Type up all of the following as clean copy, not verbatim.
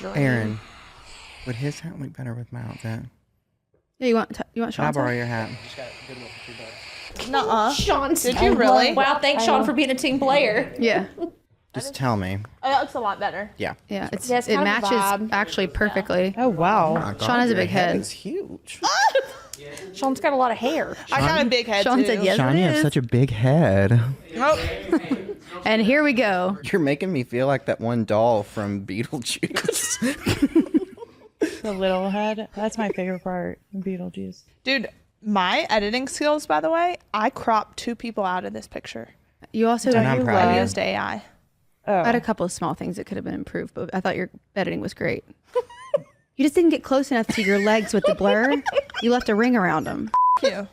Aaron, would his hat look better with my outfit? Yeah, you want Can I Sean's borrow hat? your hat? Nuh-uh. Sean, Did you really? Wow, thanks, Sean, for being a team player. Yeah, Just tell me. Oh, that looks a lot better. Yeah. yeah. Yeah, it's It kind of a matches vibe. actually perfectly. Oh, wow. My God, Sean has a your big head. It's huge. Sean's got a lot of hair. I got a big head Sean too. said yes. Sean, it you have is. such a big head. Oh, And here we go. You're making me feel like that one doll from Beetlejuice. The little head. That's my favorite part. Beetlejuice. dude, my editing skills, by the way, I cropped 2 people out of this picture. You also And I'm proud I of you. used AI. Oh. I had a couple of small things that could have been improved, but I thought your editing was great. You just didn't get close enough to your legs with the blur. You left a ring around them. Thank you.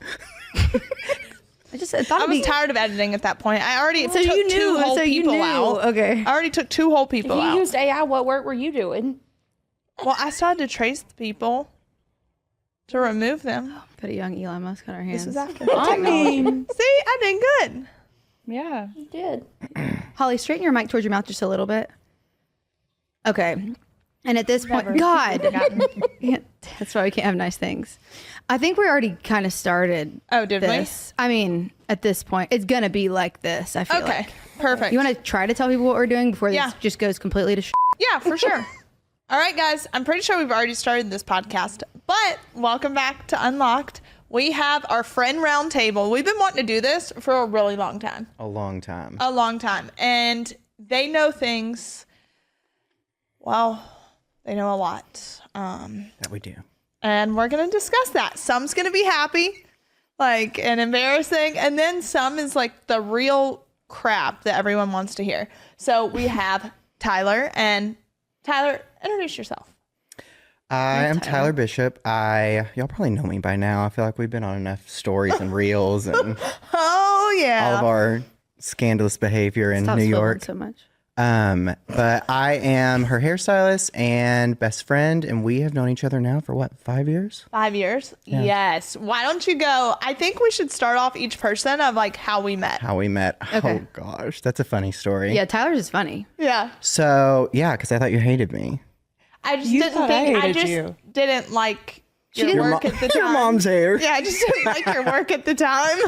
I thought I it'd was be- tired of editing at that point. I already So took you 2 knew. whole So you people knew. out. Okay. I already took 2 whole people If you out. used AI, what work were you doing? Well, I started to trace the people to remove them. Put a young Elon Musk on our This hands. is after. I mean, See, I did good. yeah. You did. Holly, straighten your mic towards your mouth just a little bit. Okay. And at this point, God, that's why we can't have nice things. I think we already kind of started. Oh, did this. I mean, at this point, it's gonna be like this. I feel we? Okay, like. perfect. You want to try to tell people what we're doing before Yeah. this just goes completely to shit? Yeah, for sure. All right, guys. I'm pretty sure we've already started this podcast, but welcome back to Unlocked. We have our friend roundtable. We've been wanting to do this for a really long time. A long time. A long time. And they know things. Well, they know a lot. That we do. And we're going to discuss that. Some's going to be happy, like, and embarrassing. And then some is like the real crap that everyone wants to hear. So we have Tyler. And Tyler, introduce yourself. I am Tyler Bishop. Y'all probably know me by now. I feel like we've been on enough stories and reels and Oh, yeah. all of our scandalous behavior in Stop New swiveling York. so much. But I am her hairstylist and best friend, and we have known each other now for what, 5 years? 5 years? Yes. Why don't you go? I think we should start off each person of like how we met. How we met. Okay. Oh gosh, that's a funny story. Yeah, Tyler's is funny. Yeah. So yeah, because I thought you hated me. I just You didn't thought I think, I hated just you. didn't like your didn't- work at the time. Your mom's hair. Yeah, I just didn't like your work at the time.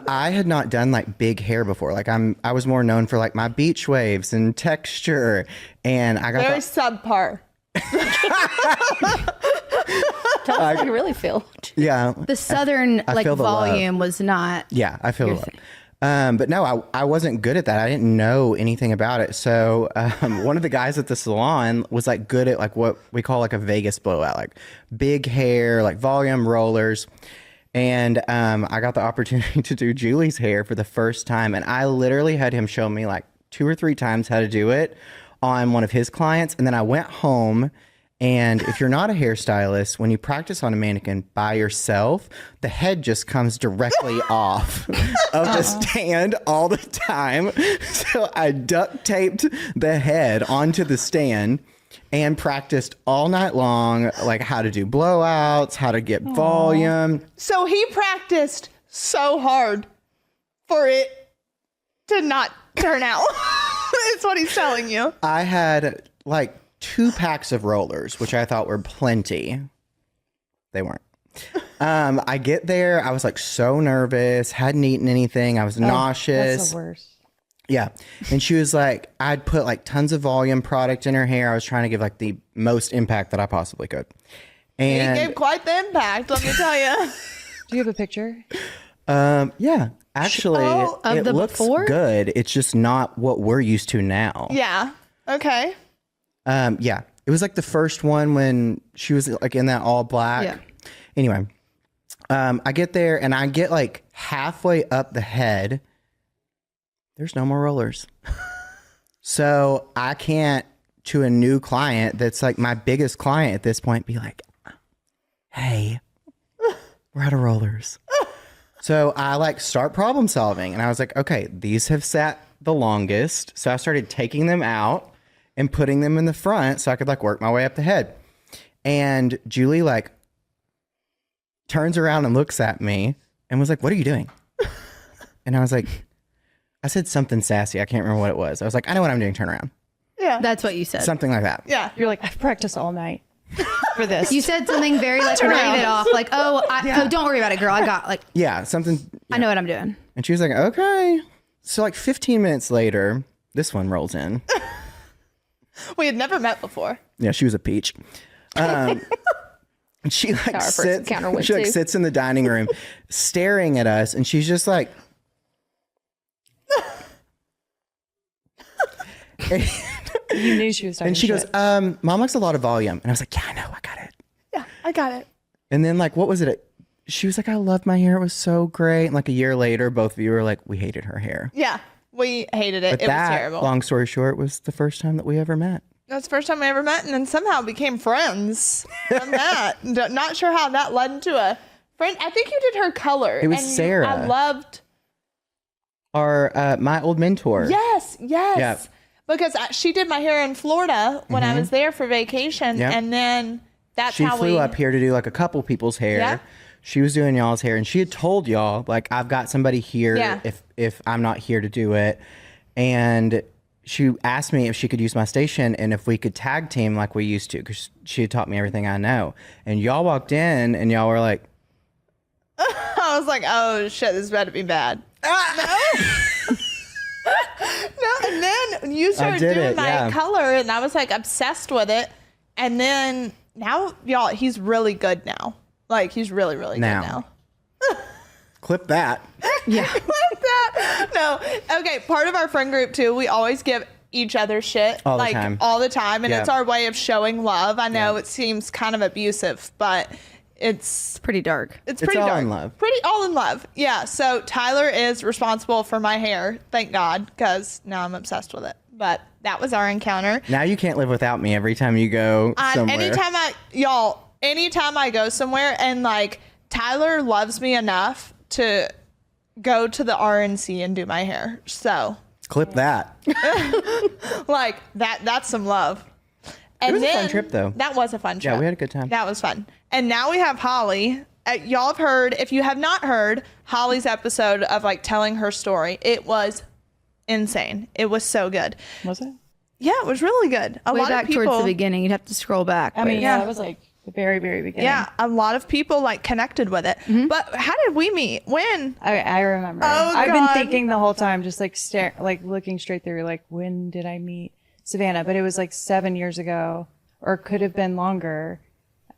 I had not done like big hair before. Like I was more known for like my beach waves and texture, and I got Very the- subpar. Tell us how you really feel. yeah. The southern I like feel the love. volume was not. Yeah, I feel Your it. thing. But no, I wasn't good at that. I didn't know anything about it. So one of the guys at the salon was like good at like what we call like a Vegas blowout, like big hair, like volume rollers. And I got the opportunity to do Julie's hair for the first time. And I literally had him show me like 2 or 3 times how to do it on one of his clients. And then I went home. And if you're not a hairstylist, when you practice on a mannequin by yourself, the head just comes directly off of the stand all the time. So I duct taped the head onto the stand and practiced all night long, like how to do blowouts, how to get volume. So he practiced so hard for it to not turn out. That's what he's telling you. I had like 2 packs of rollers, which I thought were plenty. They weren't. I get there. I was like so nervous, hadn't eaten anything. I was nauseous. That's the worst. Yeah. And she was like, I'd put like tons of volume product in her hair. I was trying to give like the most impact that I possibly could. He And gave quite the impact, let me tell you. Do you have a picture? yeah, actually, Oh, of it the looks before? good. It's just not what we're used to now. Yeah. Okay. Yeah. It was like the first one when she was like in that all black. Yeah. Anyway, I get there and I get like halfway up the head. There's no more rollers. So I can't, to a new client that's like my biggest client at this point, be like, hey, we're out of rollers. So I like start problem solving and I was like, okay, these have sat the longest. So I started taking them out and putting them in the front so I could like work my way up the head. And Julie like turns around and looks at me and was like, what are you doing? And I was like, I said something sassy. I can't remember what it was. I was like, I know what I'm doing. Turn around. Yeah. Yeah. That's what you said. Something like that. Yeah. You're like, I've practiced all night for this. You said something very like write it off. Like, oh, don't worry about it, girl. I got like, Yeah, something. I know what I'm doing. And she was like, okay. So like 15 minutes later, this one rolls in. We had never met before. Yeah, she was a peach. And she like our first encounter went too. sits in the dining room staring at us, and she's just like You knew she was talking and she shit. goes, Mom likes a lot of volume. And I was like, yeah, I know, I got it. Yeah, I got it. And then like, what was it? She was like, I loved my hair. It was so great. And like a year later, both of you were like, we hated her hair. Yeah, we hated it. But It that, was terrible. long story short, was the first time that we ever met. That's the first time we ever met, and then somehow became friends from that. Not sure how that led into a friend. I think you did her color. It was and Sarah. I loved. My old mentor. Yes. Yeah. Because she did my hair in Florida when I was there for vacation, Yep. and then that's She how flew we up here to do like a couple people's hair. Yeah. She was doing y'all's hair, and she had told y'all like, I've got somebody here Yeah. if I'm not here to do it. And she asked me if she could use my station and if we could tag team like we used to, because she had taught me everything I know. And y'all walked in and y'all were like, I was like, oh shit, this is about to be bad. No, and then you started did doing it, my yeah. color, and I was like obsessed with it. And then now, y'all, he's really good now. Like he's really, really Now. good now. clip that. Yeah. Like that. No. Okay. Part of our friend group too, we always give each other shit All the like time. all the time, and Yeah. it's our way of showing love. I know it seems kind of abusive, but it's Pretty dark. it's It's pretty all dark. in love. Pretty all in love. Yeah. So Tyler is responsible for my hair, thank God, because now I'm obsessed with it. But that was our encounter. Now you can't live without me every time you go somewhere. Anytime I go somewhere, and like Tyler loves me enough to go to the RNC and do my hair. So Clip that. like that's some love. And was a fun trip, though. That was a fun trip. Yeah, we had a good time. That was fun. And now we have Holly. Y'all have heard, if you have not heard Holly's episode of like telling her story, it was insane. It was so good. Was it? Yeah, it was really good. A Way lot back of people, towards the beginning. You'd have to scroll back. I mean, but- yeah, that was like the very, very beginning. yeah, a lot of people like connected with it. But how did we meet? When? I remember. Oh, I've God. been thinking the whole time, just like looking straight through, like, when did I meet Savannah? But it was like 7 years ago, or could have been longer.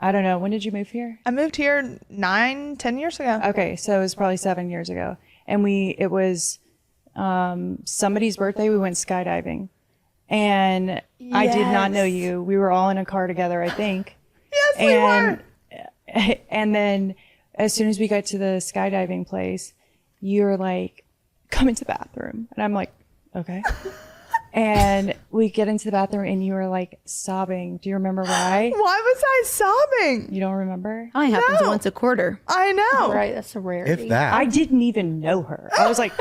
I don't know. When did you move here? I moved here 9-10 years ago. Okay, so it was probably 7 years ago, and it was somebody's birthday. We went skydiving, and I did not know you. We were all in a car together, I think. Yes, we were. And then as soon as we got to the skydiving place, you're like, come into the bathroom. And I'm like, okay. And we get into the bathroom and you were like sobbing. Do you remember why? Why was I sobbing? You don't remember? Only happens No. once a quarter. I know. Right, that's a rarity. If that. I didn't even know her. I was like,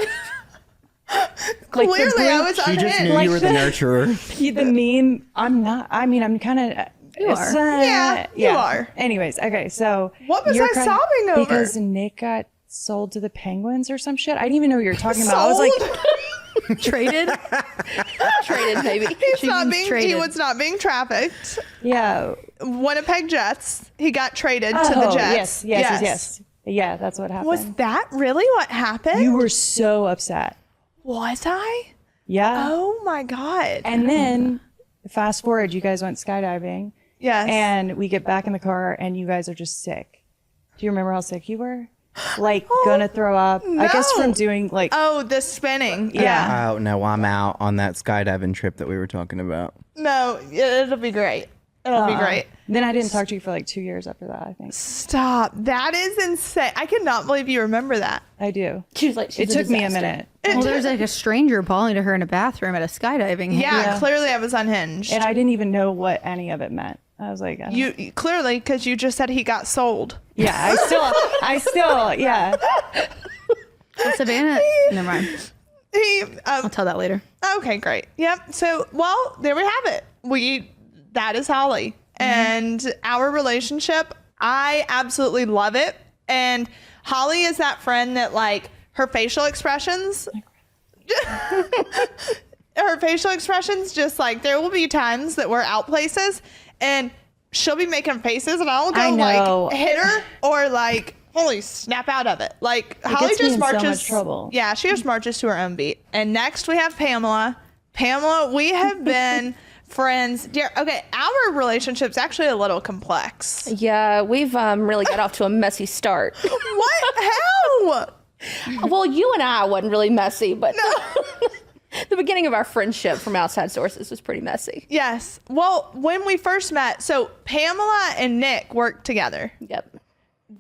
Clearly, I was She just knew unhinged. you were the nurturer. the meme. I'm not. I mean, I'm kind of. You are. Yeah, you are. Anyways, okay. So What was you're I sobbing over? Because Nick got sold to the Penguins or some shit. I didn't even know what you were talking about. I was like, Traded. Traded, maybe. He was not being trafficked. yeah. Winnipeg Jets. He got traded to the Oh, Jets. yes. Yeah, that's what happened. Was that really what happened? You were so upset. Was I? Yeah. Oh my God. And then fast forward, you guys went skydiving. Yes. And we get back in the car and you guys are just sick. Do you remember how sick you were? Like gonna throw up. I guess no. from doing like Oh, the spinning. Yeah. Oh, no, I'm out on that skydiving trip that we were talking about. No, it'll be great. It'll be great. Then I didn't talk to you for like 2 years after that, I think. Stop. That is insane. I cannot believe you remember that. I do. She was like, It took me a minute. Well, there's like a stranger calling to her in a bathroom at a skydiving. Yeah, clearly I was unhinged. And I didn't even know what any of it meant. I was like, I don't know. You clearly, because you just said he got sold. Yeah, I still, yeah. Well, Savannah. Never mind. I'll tell that later. Okay, great. Yep. So, well, there we have it. That is Holly. And our relationship, I absolutely love it. And Holly is that friend that like her facial expressions. her facial expressions, just like there will be times that we're out places and she'll be making faces and I'll I go know. like hit her or like holy snap out of it. Like Holly gets me just in so marches. much trouble. Yeah, she just marches to her own beat. And next we have Pamela. Pamela, we have been friends. Dear, okay, our relationship's actually a little complex. Yeah, we've really got off to a messy start. What? How? Well, you and I wasn't really messy, but the beginning of our friendship from outside sources was pretty messy. Yes. Well, when we first met, so Pamela and Nick worked together. Yep.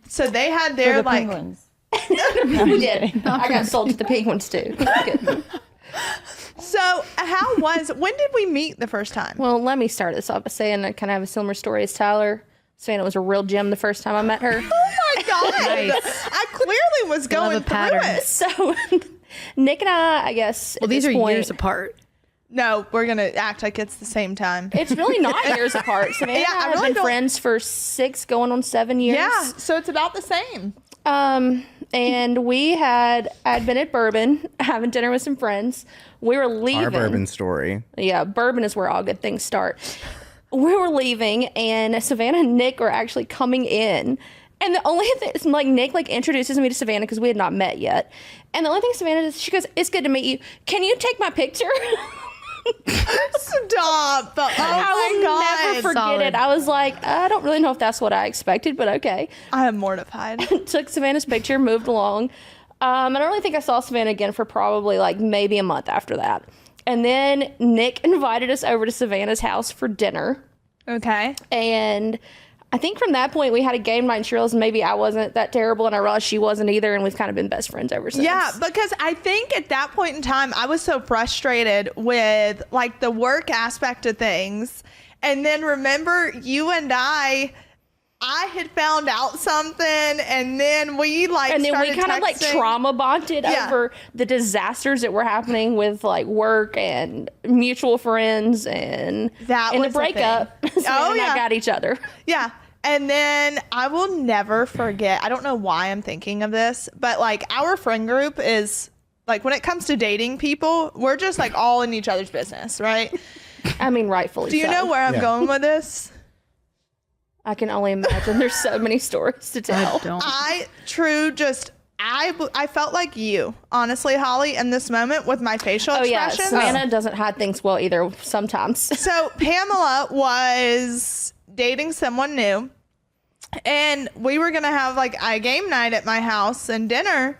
So they had For their the like penguins. We did. I got sold to the penguins too. Good. so when did we meet the first time? Well, let me start this off by saying I kind of have a similar story as Tyler. Savannah was a real gem the first time I met her. Oh my god. Nice. I clearly was going a through pattern. it. So Nick and I guess Well, at these this are point, years apart. No, we're going to act like it's the same time. It's really not years apart. Savannah Yeah, and I I have really been don't- friends for 6 going on 7 years. Yeah, so it's about the same. And I'd been at Bourbon having dinner with some friends. We were leaving. Our bourbon story. Yeah, Bourbon is where all good things start. We were leaving, and Savannah and Nick were actually coming in. And the only thing, like Nick, like introduces me to Savannah because we had not met yet. And the only thing Savannah does, she goes, "It's good to meet you. Can you take my picture?" Stop. Oh I will my god. never forget Solid. it. I was like, I don't really know if that's what I expected, but okay. I am mortified. Took Savannah's picture, moved along. I don't really think I saw Savannah again for probably like maybe a month after that. And then Nick invited us over to Savannah's house for dinner. Okay. And I think from that point we had a game night and she realized maybe I wasn't that terrible and I realized she wasn't either, and we've kind of been best friends ever since. Yeah, because I think at that point in time, I was so frustrated with like the work aspect of things. And then remember, you and I had found out something, and then we like And then we started kind of like texting. trauma bonded Yeah. over the disasters that were happening with like work and mutual friends and That and was the a thing. breakup. So Oh, and I yeah. got each other. Yeah. And then I will never forget, I don't know why I'm thinking of this, but like our friend group is like when it comes to dating people, we're just like all in each other's business, right? I mean, rightfully. Do you so. know where I'm Yeah. going with this? I can only imagine. There's so many stories to tell. Don't. I felt like you, honestly, Holly, in this moment with my facial Oh yeah, expressions. Savannah doesn't hide things well either. Sometimes. So Pamela was dating someone new, and we were gonna have like a game night at my house and dinner,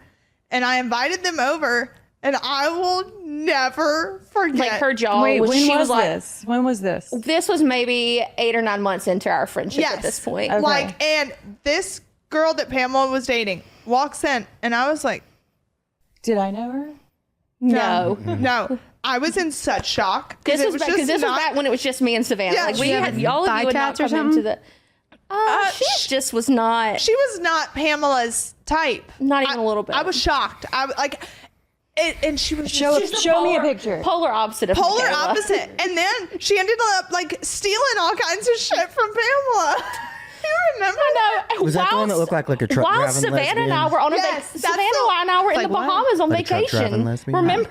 and I invited them over, and I will never forget. Like her jaw Wait, was. when She was was like, this? When was this? this was maybe 8 or 9 months into our friendship Yes. at this point. Okay. Like, and this girl that Pamela was dating walks in, and I was like, Did I know her? No. no. I was in such shock This it was back because this was back when it was just me and Savannah. Yeah, like we she had had y'all of thigh you had not tats or come into something? the. She just was not. She was not Pamela's type. Not even a little bit. I was shocked. I was like, and she was Show just show me a picture. Polar opposite of polar Michaela. opposite. And then she ended up like stealing all kinds of shit from Pamela. You remember? I know. Was that the one that looked like a truck While driving Savannah and I lesbian? were on a Yes, that's Savannah the- and I were in Like the what? Bahamas on Like a truck driving vacation. lesbian? Remember?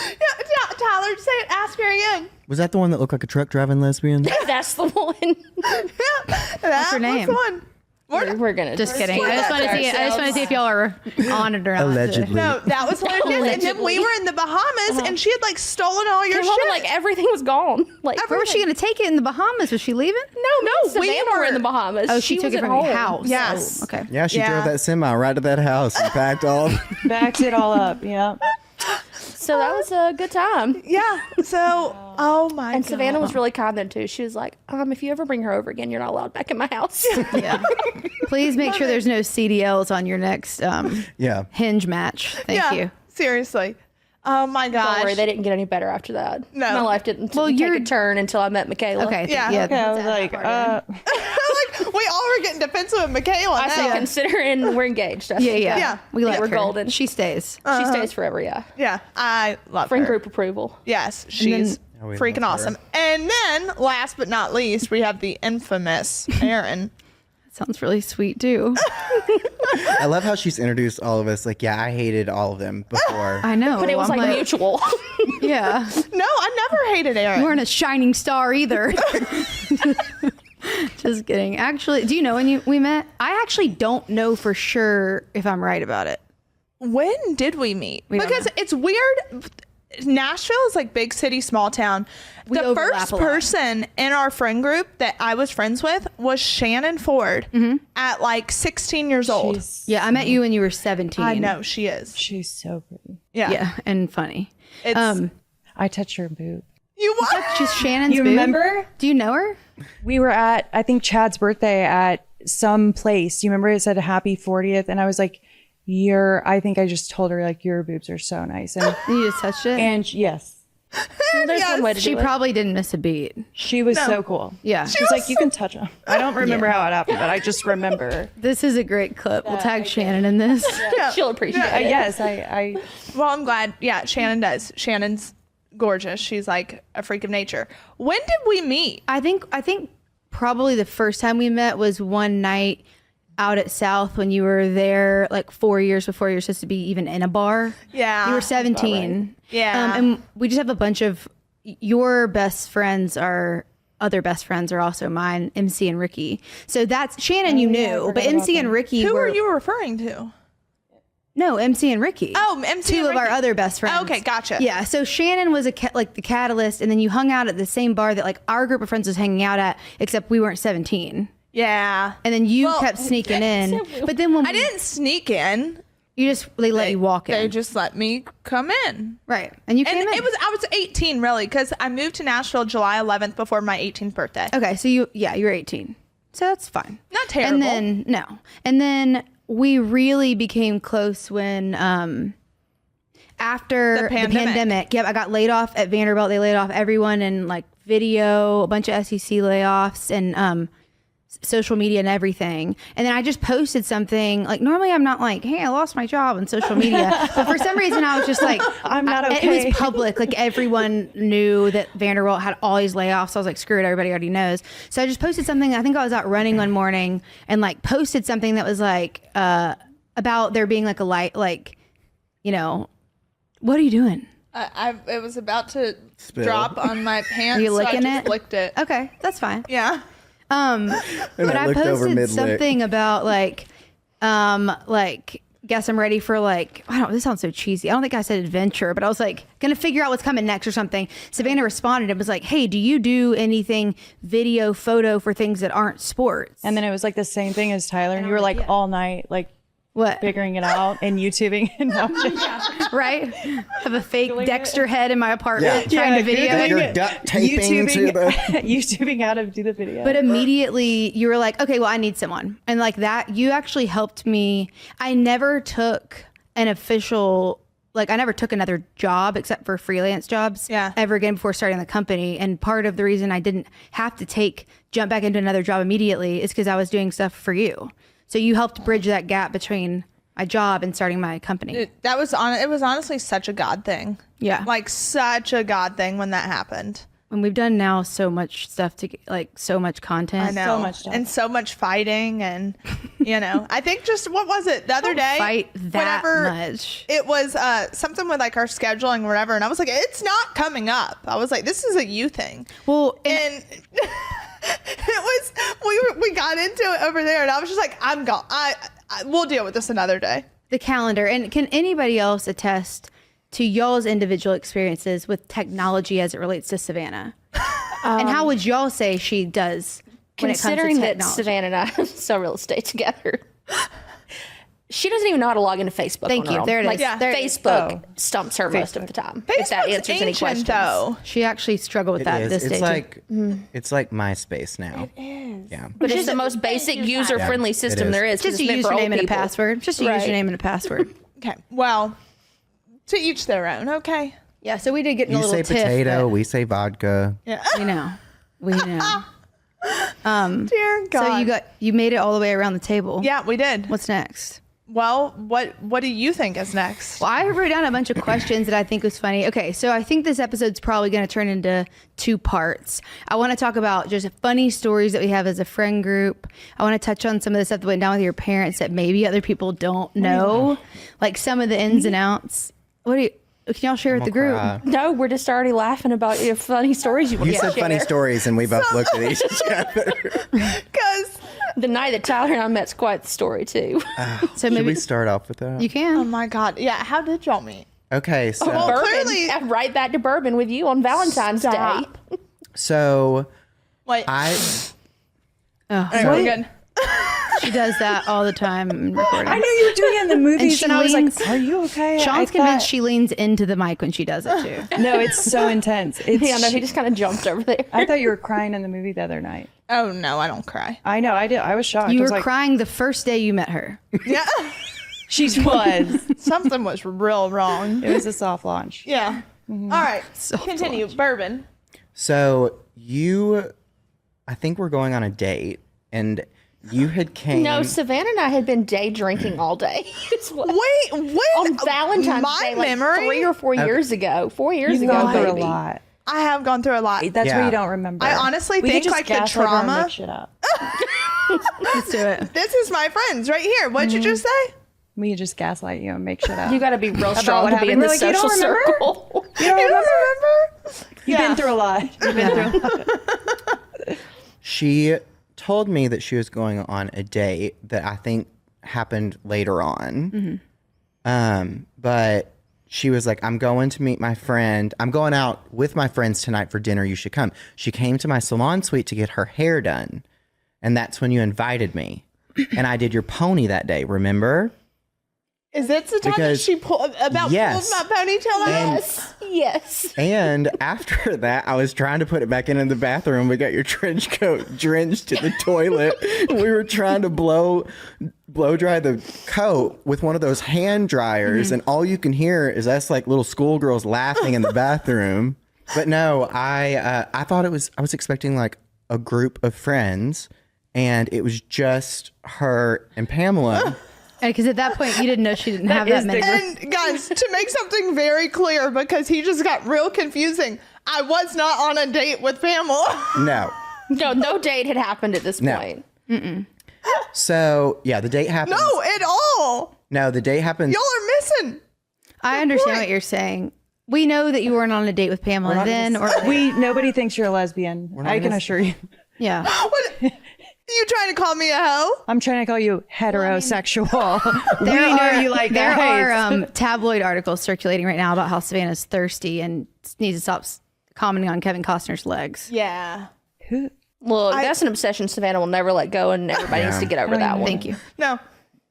Yeah, Tyler, say it. Ask her again. Was that the one that looked like a truck driving lesbian? That's the one. Yeah, that her name? was one. We're gonna Just kidding. I just want to see. I just want to see if y'all are on it or not. Allegedly. No, that was what it is. And then we Allegedly. were in the Bahamas, and she had like stolen all your Came home shit. and, like everything was gone. Like Where was she going to take it in the Bahamas? Was she leaving? No, we Savannah were in the Bahamas. Oh, she took was it at from home. your house. Yes. Oh, okay. Yeah, she Yeah. drove that semi right to that house and packed all. Backed it all up. Yeah. So that was a good time. Yeah. So, oh my And god. Savannah was really kind then too. She was like, if you ever bring her over again, you're not allowed back in my house. Yeah. Please make sure there's no CDLs on your next Yeah. hinge match. Thank you. Seriously. Oh my gosh. Don't worry, they didn't get any better after that. No. My life didn't Well, take you're- a turn until I met Michaela. Okay. Yeah. Yeah. Okay, I was like, Like we all were getting defensive with Michaela. I now. said considering we're engaged. I Yeah. think Yeah. Yeah. We like we're her. golden. She stays. She stays forever, yeah. Yeah, I love Friend her. group approval. Yes, she's Oh, we freaking love her. awesome. And then, last but not least, we have the infamous Erin. Sounds really sweet too. I love how she's introduced all of us. Like, yeah, I hated all of them before. I know. But it was I'm like mutual. Yeah. No, I never hated Aaron. You weren't a shining star either. Just kidding. Actually, do you know when we met? I actually don't know for sure if I'm right about it. When did we meet? don't Because know. it's weird. Nashville is like big city, small town. We The overlap first a lot. person in our friend group that I was friends with was Shannon Ford at like 16 years old. Yeah, I met you when you were 17. I know she is. She's so pretty. Yeah. Yeah, and funny. It's, I touched her boob. you what? She's Shannon's You boo. remember? Do you know her? We were at, I think, Chad's birthday at some place. You remember it said happy 40th? And I was like, I think I just told her, like, your boobs are so nice. And, You just touched it? yes, There's one way to She do it. probably didn't miss a beat. she was so cool. Yeah. She's like, you can touch them. I don't remember how it happened, but I just remember. This is a great clip. We'll tag Shannon in this. She'll appreciate it. Yes, I Well, I'm glad. Yeah, Shannon does. Shannon's gorgeous. She's like a freak of nature. When did we meet? I think probably the first time we met was one night out at South when you were there like 4 years before you were supposed to be even in a bar. Yeah. You were 17. Yeah. And we just have a bunch of your best friends are other best friends are also mine, MC and Ricky. So that's Shannon you knew, but MC and Ricky Who were are you referring to? No, MC and Ricky. Oh, MC Two and of our Ricky. other best friends. Okay, gotcha. Yeah, so Shannon was like the catalyst, and then you hung out at the same bar that like our group of friends was hanging out at, except we weren't 17. Yeah. And then you Well, kept sneaking in, but then when I didn't sneak in. they let you walk in, They just let me come in. right? And you came And in. I was 18 really because I moved to Nashville July 11th before my 18th birthday. okay, so you were 18, so that's fine. Not terrible. And then and then we really became close when after The pandemic. Yep, I got laid off at Vanderbilt. They laid off everyone in like video, a bunch of SEC layoffs, and social media and everything. And then I just posted something like, normally I'm not like, hey, I lost my job on social media, but for some reason I was just like, I'm not It okay. was public, like everyone knew that Vanderbilt had all these layoffs. So I was like, screw it, everybody already knows. So I just posted something. I think I was out running one morning and like posted something that was like about there being like a light, like, you know, what are you doing? It was about to Spill. drop on my pants. Are you so licking I just it? licked it. Okay, that's fine. Yeah. But I looked over posted mid-lick. something about like guess I'm ready for like, I don't, this sounds so cheesy. I don't think I said adventure, but I was like gonna figure out what's coming next or something. Savannah responded and was like, hey, do you do anything video, photo for things that aren't sports? And then it was like the same thing as Tyler, and you were like all night, like what? figuring it out and YouTubing. And Right? Have a fake Dexter head in my apartment trying to video That it. you're duct taping to the. YouTubing how to do the video. But immediately you were like, okay, well, I need someone. And like that, you actually helped me. I never took an official, like I never took another job except for freelance jobs ever again before starting the company. And part of the reason I didn't have to jump back into another job immediately is because I was doing stuff for you. So you helped bridge that gap between my job and starting my company. It was honestly such a God thing. Yeah. Like such a God thing when that happened. And we've done now so much stuff to get, like so much content. I know. So much stuff. And so much fighting and you know, I think just what was it the other day? Fight that much. It was something with like our scheduling or whatever, and I was like, it's not coming up. I was like, this is a you thing. Well, And it was we got into it over there, and I was just like, I'm gone. We'll deal with this another day. the calendar. And can anybody else attest to y'all's individual experiences with technology as it relates to Savannah? And how would y'all say she does when it comes to Considering that technology? Savannah and I sell real estate together, she doesn't even know how to log into Facebook. Thank on her you. own. There it is. Like, Yeah. There it is. Facebook stumps her most of the time. If that Facebook's answers any ancient, questions. though. She actually struggled with It that is. this It's day. like it's like MySpace now. It is. Yeah. But it's the most basic user-friendly Yeah, system it is. there is. 'cause just a it's meant for old username and a people. password. Just a Right. username and a password. Okay. Well, to each their own. Okay. Yeah, so we did get in a You little say tiff. potato, but we say vodka. Yeah. we know. We know. Dear God. So you made it all the way around the table. Yeah, we did. What's next? Well, what do you think is next? Well, I wrote down a bunch of questions that I think was funny. Okay, so I think this episode's probably going to turn into 2 parts. I want to talk about just funny stories that we have as a friend group. I want to touch on some of the stuff that went down with your parents that maybe other people don't know, like some of the ins and outs. Can y'all share with the group? No, we're just already laughing about your funny stories you want You to said funny stories, and we both looked at each other. Because The night that Tyler and I met's quite the story too. So Should maybe we start off with that? you can. oh my god, yeah. How did y'all meet? Okay, so Well, Bourbon, clearly- right back to bourbon with you on Valentine's Day. Stop. so Wait, I we're good. She does that all the time in recording. I knew you were doing it in the movies, she and I was leans- like, "Are you okay?" Sean's I convinced thought- she leans into the mic when she does it too. No, it's so intense. It's, Yeah, no, he just kind of jumped over there. I thought you were crying in the movie the other night. Oh no, I don't cry. I know, I did. I was shocked. You I were was like, crying the first day you met her. Yeah, She was. something was real wrong. It was a soft launch. Yeah. All right, continue. Bourbon. so I think we're going on a date, and you had came. No, Savannah and I had been day drinking all day. Wait, On Valentine's my Day, like memory. 3 or 4 years ago. 4 years You've ago, gone through baby. a lot. I have gone through a lot. That's Yeah. why you don't remember. I honestly We could think just like the gaslight her and trauma. make shit up. Let's do it. This is my friends right here. What'd you just say? We could just gaslight you and make shit up. You got to be real strong what to be in happened. the We're like, "You social don't remember?" circle. You don't You remember? don't remember? You've been through a lot. You've been through a lot. She told me that she was going on a date that I think happened later on. But she was like, I'm going to meet my friend. I'm going out with my friends tonight for dinner. You should come. She came to my salon suite to get her hair done. And that's when you invited me. And I did your pony that day, remember? Is this the time that Because- she pulled Yes. my ponytail out? Yes. Yes. And after that, I was trying to put it back in the bathroom. We got your trench coat drenched to the toilet. We were trying to blow dry the coat with one of those hand dryers, and all you can hear is us like little schoolgirls laughing in the bathroom. But no, I thought I was expecting like a group of friends, and it was just her and Pamela. Because at that point you didn't know she didn't have is that many. And guys, to make something very clear, because he just got real confusing, I was not on a date with Pamela. No. No date had happened at this No. point. So yeah, the date happened. No, at all. No, the date happened. Y'all are missing. I understand what you're saying. We know that you weren't on a date with Pamela not then, or Nobody thinks you're a lesbian. I can assure you. yeah. What? You trying to call me a hoe? I'm trying to call you heterosexual. There we know are, you like there guys. are tabloid articles circulating right now about how Savannah's thirsty and needs to stop commenting on Kevin Costner's legs. Yeah. Look, that's an obsession Savannah will never let go, and everybody needs to get over that one. Thank you. No.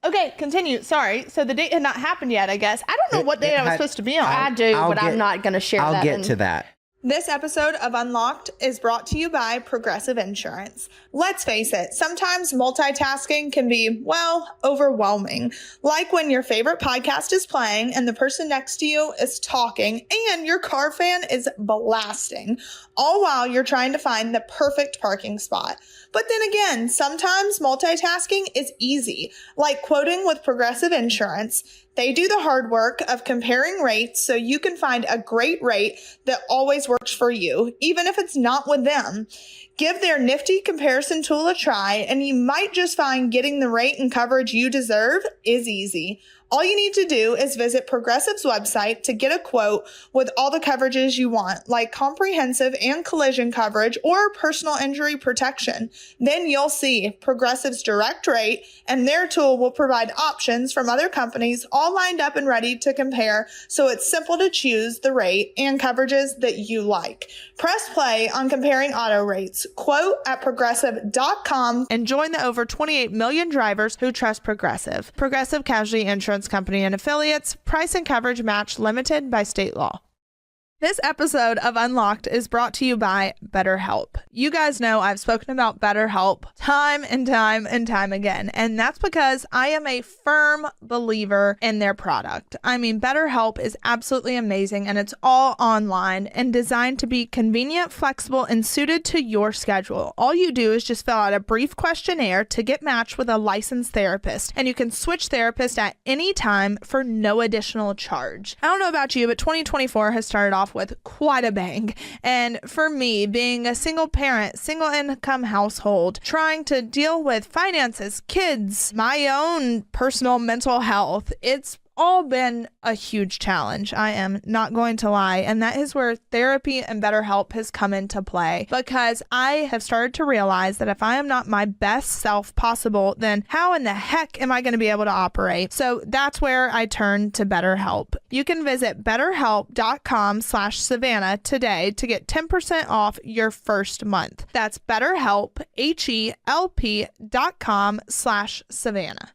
Okay, continue. Sorry. So the date had not happened yet, I guess. I don't know what date I was had- supposed to be on. I do, I'll but I'm get- not going to share I'll that. get to that. This episode of Unlocked is brought to you by Progressive Insurance. Let's face it, sometimes multitasking can be, well, overwhelming. Like when your favorite podcast is playing and the person next to you is talking and your car fan is blasting, all while you're trying to find the perfect parking spot. But then again, sometimes multitasking is easy, like quoting with Progressive Insurance. They do the hard work of comparing rates so you can find a great rate that always works for you, even if it's not with them. Give their nifty comparison tool a try, and you might just find getting the rate and coverage you deserve is easy. All you need to do is visit Progressive's website to get a quote with all the coverages you want, like comprehensive and collision coverage or personal injury protection. Then you'll see Progressive's direct rate, and their tool will provide options from other companies all lined up and ready to compare, so it's simple to choose the rate and coverages that you like. Press play on comparing auto rates. Quote at progressive.com and join the over 28 million drivers who trust Progressive. Progressive Casualty Insurance Company and affiliates. Price and coverage match limited by state law. This episode of Unlocked is brought to you by BetterHelp. You guys know I've spoken about BetterHelp time and time and time again, and that's because I am a firm believer in their product. I mean, BetterHelp is absolutely amazing, and it's all online and designed to be convenient, flexible, and suited to your schedule. All you do is just fill out a brief questionnaire to get matched with a licensed therapist, and you can switch therapists at any time for no additional charge. I don't know about you, but 2024 has started off with quite a bang. And for me, being a single parent, single income household, trying to deal with finances, kids, my own personal mental health, it's all been a huge challenge. I am not going to lie. And that is where therapy and BetterHelp has come into play, because I have started to realize that if I am not my best self possible, then how in the heck am I going to be able to operate? So that's where I turn to BetterHelp. You can visit betterhelp.com/Savannah today to get 10% off your first month. That's BetterHelp, HELP.com/Savannah.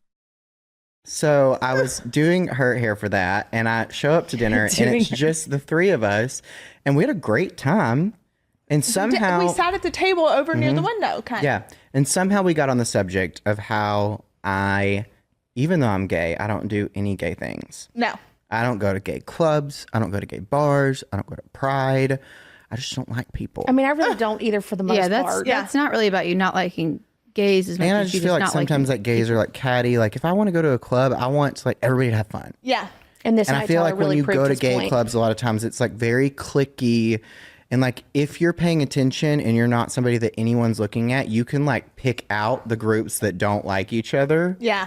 So I was doing her hair for that, and I show up to dinner, and it's just the three of us, and we had a great time. And somehow we sat at the table over near the window, kind of. Yeah, and somehow we got on the subject of how even though I'm gay, I don't do any gay things. No. I don't go to gay clubs. I don't go to gay bars. I don't go to Pride. I just don't like people. I mean, I really don't either for the most part. That's not really about you not liking gays as much And I as you just feel like not sometimes liking like gays are like catty. Like if I want to go to a club, I want like everybody to have fun. Yeah. And this And I night feel Tyler like really when you proved go to his gay point. clubs, a lot of times it's like very cliquey. And like if you're paying attention and you're not somebody that anyone's looking at, you can like pick out the groups that don't like each other. Yeah.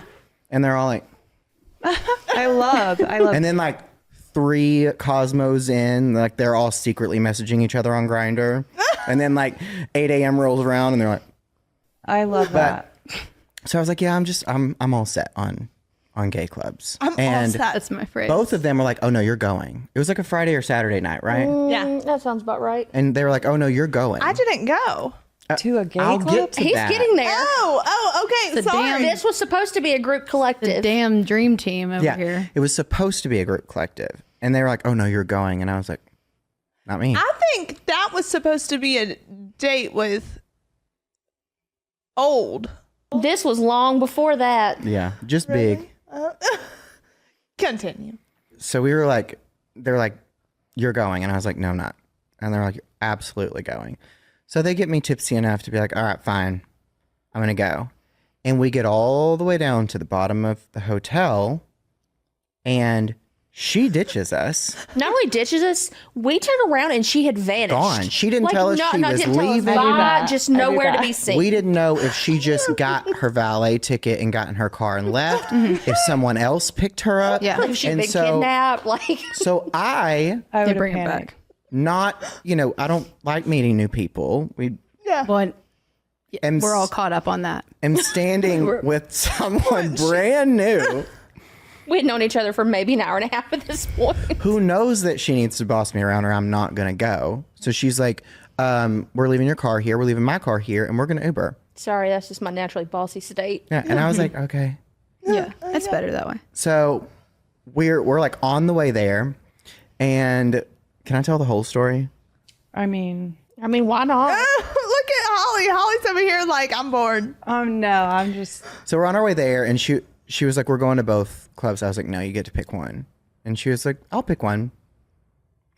And they're all like, I love. and then like 3 Cosmos in, like they're all secretly messaging each other on Grindr. And then like 8 a.m. rolls around and they're like, I love that. so I was like, yeah, I'm all set on gay clubs. I'm all set. That's my phrase. Both of them were like, oh no, you're going. It was like a Friday or Saturday night, right? Yeah. That sounds about right. And they were like, oh no, you're going. I didn't go. To a gay I'll club? get to He's that. getting there. Oh, okay. The Sorry. This was supposed to be a group the collective. damn dream team over Yeah, here. it was supposed to be a group collective. And they were like, oh no, you're going. And I was like, not me. I think that was supposed to be a date with old. This was long before that. Yeah, just big. Continue. So we were like, they're like, you're going. And I was like, no, I'm not. And they're like, you're absolutely going. So they get me tipsy enough to be like, all right, fine. I'm going to go. And we get all the way down to the bottom of the hotel. And she ditches us. Not only ditches us, we turned around and she had vanished. Gone. She didn't tell us she was didn't tell us leaving. bye, just I do nowhere to that. be seen. We didn't know if she just got her valet ticket and got in her car and left, if someone else picked her up. Yeah. If she'd And been so- kidnapped, like So I They would bring it panic. back. not, I don't like meeting new people. Well, am we're all caught up on that. am standing with someone brand new we had known each other for maybe an hour and a half at this point. who knows that she needs to boss me around or I'm not going to go. So she's like, we're leaving your car here. We're leaving my car here and we're going to Uber. Sorry, that's just my naturally bossy state. Yeah. And I was like, okay. Yeah, that's better that way. So we're like on the way there. And can I tell the whole story? I mean, Why not? Look at Holly. Holly's over here like, I'm bored. no, I'm just. So we're on our way there, and she was like, we're going to both clubs. I was like, no, you get to pick one. And she was like, I'll pick one.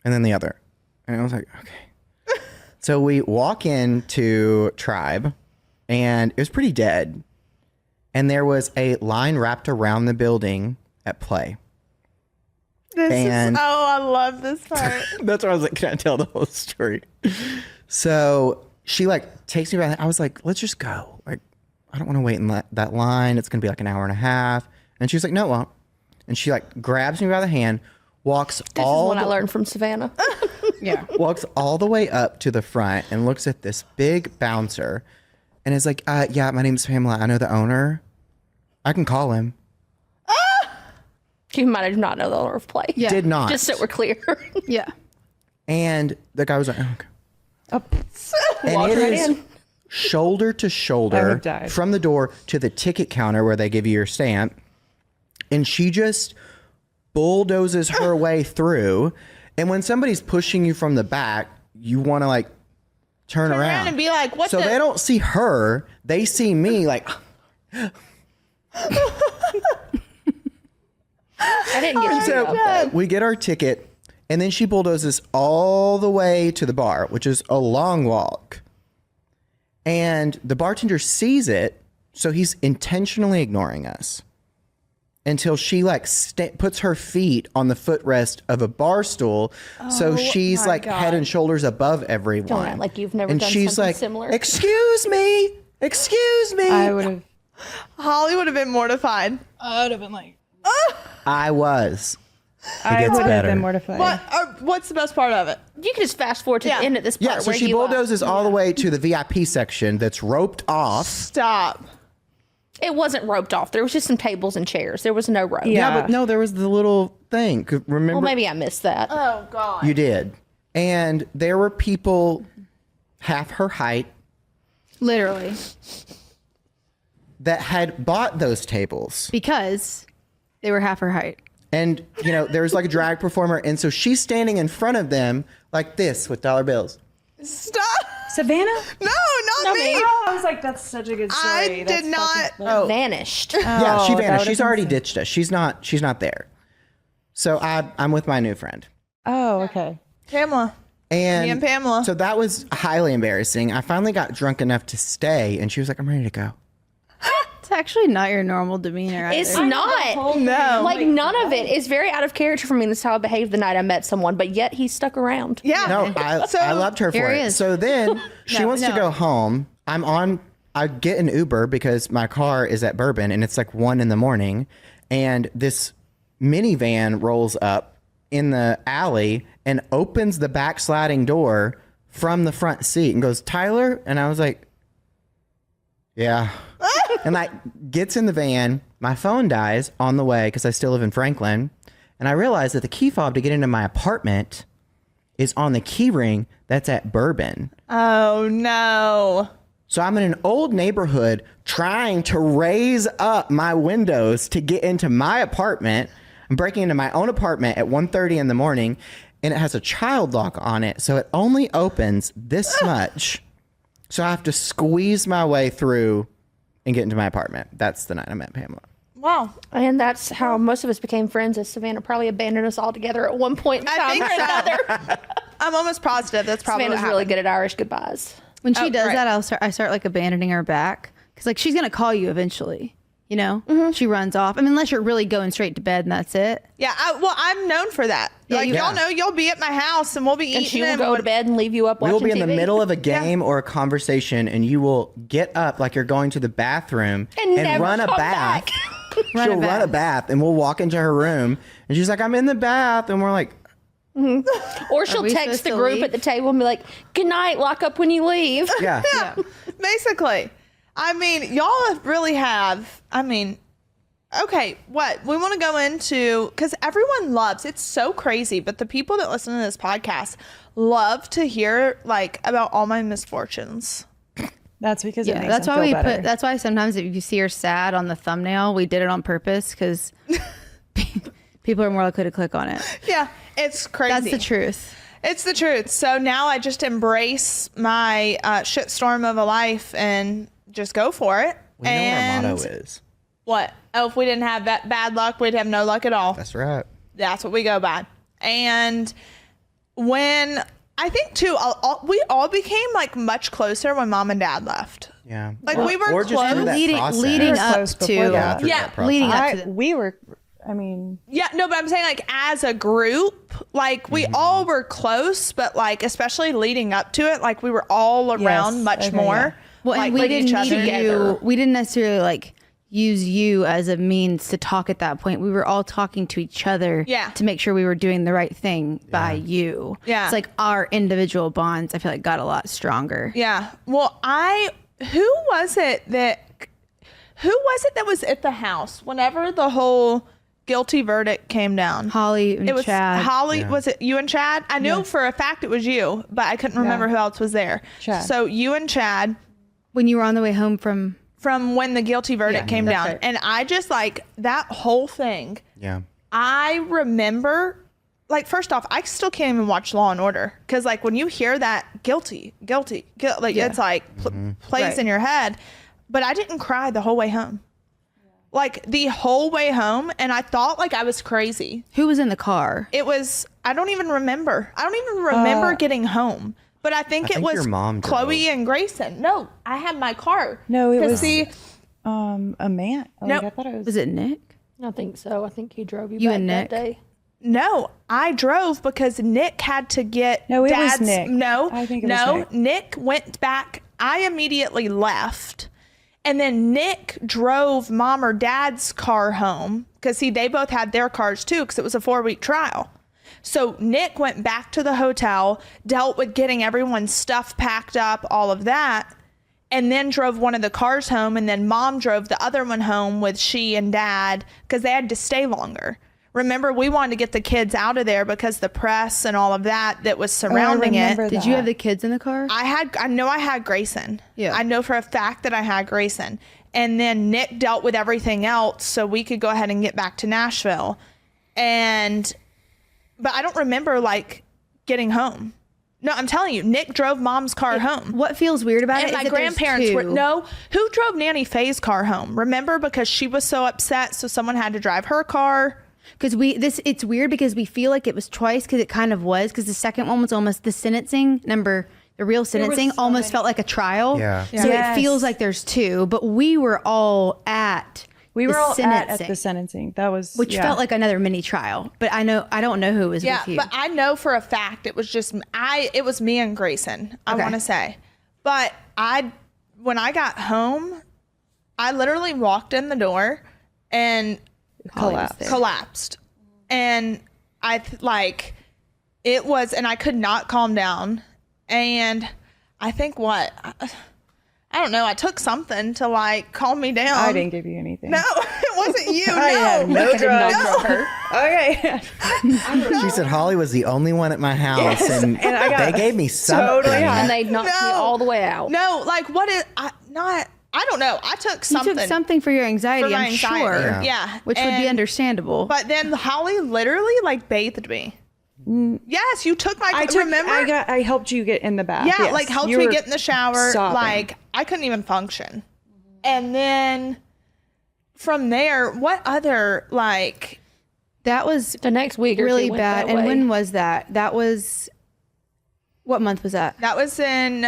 And then the other. And I was like, okay. So we walk into Tribe, and it was pretty dead. And there was a line wrapped around the building at Play. I love this part. That's why I was like, can I tell the whole story? So she like takes me by the, I was like, let's just go. Like, I don't want to wait in that line. It's going to be like an hour and a half. And she was like, no, it won't. And she like grabs me by the hand, walks This is all what I learned from Savannah. Yeah. walks all the way up to the front and looks at this big bouncer and is like, yeah, my name's Pamela. I know the owner. I can call him. You might have not know the owner of Play. Yeah. Did not. Just so we're clear. Yeah. And the guy was like, oh, okay. And Walked it right is in. shoulder to I shoulder would've died. from the door to the ticket counter where they give you your stamp. And she just bulldozes her way through. And when somebody's pushing you from the back, you want to like turn around and be like, what so they don't see her. They see me like. I didn't get you. So we get our ticket, and then she bulldozes us all the way to the bar, which is a long walk. And the bartender sees it, so he's intentionally ignoring us until she like puts her feet on the footrest of a bar stool, so she's like head and shoulders above everyone. Don't act like you've never and done she's something like, similar. Excuse me. I would have. Holly would have been mortified. I would have been like. I was. I gets would have better. been mortified. What's the best part of it? You can just fast forward to the end of this part. Yeah, so where she you, bulldozes all the way to the VIP section that's roped off. Stop. It wasn't roped off. There was just some tables and chairs. There was no rope. Yeah, but no, there was the little thing. Remember? Well, maybe I missed that. Oh, God. You did. And there were people half her height Literally. that had bought those tables. Because they were half her height. And, you know, there was like a drag performer. And so she's standing in front of them like this with dollar bills. Stop. Savannah? No, not me. Oh, I was like, that's such a good story. I did not. Vanished. Yeah, she that vanished. would've She's been already sad. ditched us. She's not there. So I'm with my new friend. Oh, okay. Pamela. And Me and Pamela. So that was highly embarrassing. I finally got drunk enough to stay, and she was like, I'm ready to go. It's actually not your normal demeanor. It's either. not. No. Like, none of it is very out of character for me. That's how I behaved the night I met someone, but yet he stuck around. Yeah. No, I loved her Here for he it. is. So then she wants to no. go home. I get an Uber because my car is at Bourbon and it's like 1 a.m. And this minivan rolls up in the alley and opens the back sliding door from the front seat and goes, Tyler? And I was like, yeah. And like gets in the van. My phone dies on the way because I still live in Franklin. And I realized that the key fob to get into my apartment is on the key ring that's at Bourbon. Oh, no. So I'm in an old neighborhood trying to raise up my windows to get into my apartment. I'm breaking into my own apartment at 1:30 in the morning, and it has a child lock on it. So it only opens this much. So I have to squeeze my way through and get into my apartment. That's the night I met Pamela. Wow. And that's how most of us became friends, as Savannah probably abandoned us all together at one point in time I think or so. another. I'm almost positive that's probably Savannah's what really happened. good at Irish goodbyes. When she does right. that, I start like abandoning her back. Because like she's going to call you eventually. You know? She runs off. I mean, unless you're really going straight to bed and that's it. Yeah, I'm known for that. Yeah, Like, you- y'all know you'll be at my house and we'll be And eating. she will go to bed and leave you up We watching will be in the TV. middle of a game or a conversation, and you will get up like you're going to the bathroom And never run a come bath. back. She'll run a bath, and we'll walk into her room, and she's like, I'm in the bath. And we're like, Or she'll we text supposed the to group leave? at the table and be like, good night, lock up when you leave. yeah. Yeah, basically. I mean, y'all really have. I mean, okay, what we want to go into, because everyone loves, it's so crazy, but the people that listen to this podcast love to hear like about all my misfortunes. That's because it Yeah, makes that's them why feel we better. put. That's why sometimes if you see her sad on the thumbnail, we did it on purpose because people are more likely to click on it. Yeah, it's crazy. That's the truth. It's the truth. So now I just embrace my shitstorm of a life and just go for it. We know what our motto is. What? Oh, if we didn't have that bad luck, we'd have no luck at all. That's right. That's what we go by. And when I think too, we all became like much closer when mom and dad left. Yeah. Like, we were or just through close. that Leading process. leading We were up close to before that. through Yeah, that process. leading up to the, we were, I mean, Yeah, no, but I'm saying like as a group, like we all were close, but like especially leading up to it, like we were all around Yes, much okay, more. yeah. well, like, and we with didn't each need other. you. We didn't necessarily like use you as a means to talk at that point. We were all talking to each other Yeah. to make sure we were doing the right thing by you. Yeah. It's like our individual bonds, I feel like, got a lot stronger. Yeah. Well, who was it that was at the house whenever the whole guilty verdict came down? Holly and It was Chad. Holly. Was it you and Chad? I knew for a fact it was you, but I couldn't remember who else was there. Chad. So you and Chad When you were on the way home from when the guilty verdict came that's down. right. And I just like that whole thing. Yeah. I remember like, first off, I still can't even watch Law and Order because, like, when you hear that guilty, like, it's like plays in your head. But I didn't cry the whole way home. Like, the whole way home, and I thought, like, I was crazy. Who was in the car? It was, I don't even remember. I don't even remember getting home. But I think it was your mom Chloe drove. and Grayson. No, I had my car. No, it was See, a man. Like, Nope. I thought it was. Was it Nick? I think so. I think he drove you, You back and that Nick? day. no, I drove because Nick had to get No, it was Dad's. Nick. No, I think it was no, Nick. Nick went back. I immediately left. And then Nick drove Mom or Dad's car home because they both had their cars too because it was a 4-week trial. So Nick went back to the hotel, dealt with getting everyone's stuff packed up, all of that, and then drove one of the cars home. And then Mom drove the other one home with she and Dad because they had to stay longer. Remember, we wanted to get the kids out of there because the press and all of that was surrounding it. remember Did you have the kids in the car? I know I had Grayson. Yeah. I know for a fact that I had Grayson. And then Nick dealt with everything else so we could go ahead and get back to Nashville. But I don't remember, like, getting home. No, I'm telling you, Nick drove Mom's car home. What feels weird about And it my is that there's grandparents were, two. no, who drove Nanny Faye's car home? Remember, because she was so upset, so someone had to drive her car. Because it's weird because we feel like it was twice because it kind of was because the second one was almost the sentencing. The real sentencing almost felt like a trial. Yeah. So Yes. it feels like there's two, but we were all at We were the all sentencing, at the sentencing. That was which felt like another mini trial. But I don't know who was Yeah, with you. but I know for a fact it was just it was me and Grayson, I Okay. want to say. But when I got home, I literally walked in the door and collapsed. And it was, and I could not calm down. And I think I don't know, I took something to, like, calm me down. I didn't give you anything. No, it wasn't you. I had no drugs. No. Okay. She said Holly was the only one at my house, and I got they gave me something. totally high. And they knocked me all the way out. No, like, what is, I don't know. I took you something. took something for your anxiety, For my I'm anxiety. sure. Yeah. Which would be And- understandable. But then Holly literally, like, bathed me. Yes, you took my. Remember? I helped you get in the bath. Yeah, Yes. like helped You me were get in the shower. sobbing. Like, I couldn't even function. And then from there, what other, like, that was The next week or really two went bad. that And way. when was that? That was, what month was that? that was in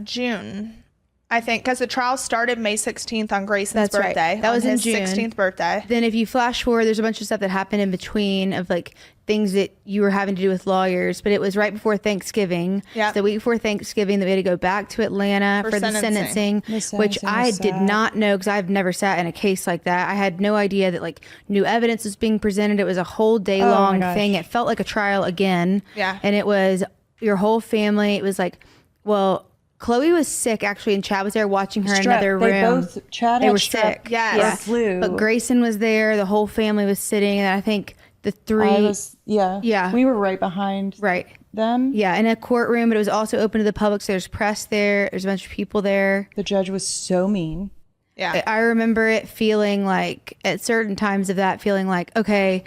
June, I think, because the trial started May 16th on Grayson's That's right. birthday. That on was in his June. 16th birthday. Then if you flash forward, there's a bunch of stuff that happened in between of like things that you were having to do with lawyers, but it was right before Thanksgiving. Yeah. The week before Thanksgiving that we had to go back to Atlanta for the sentencing, The which sentencing I was did sad. not know because I've never sat in a case like that. I had no idea that like new evidence was being presented. It was a whole day long gosh. thing. It felt like a trial again. Yeah. And it was your whole family. It was like, well, Chloe was sick actually, and Chad was there watching her in Strep. another room. They both Chad They had were strep, sick. Yes. Yeah. flu. But Grayson was there. The whole family was sitting, and I think the three, Yeah. We were right behind right, them. yeah, in a courtroom. But it was also open to the public, so there's press there. There's a bunch of people there. The judge was so mean. Yeah. I remember it feeling like at certain times of that, feeling like, okay,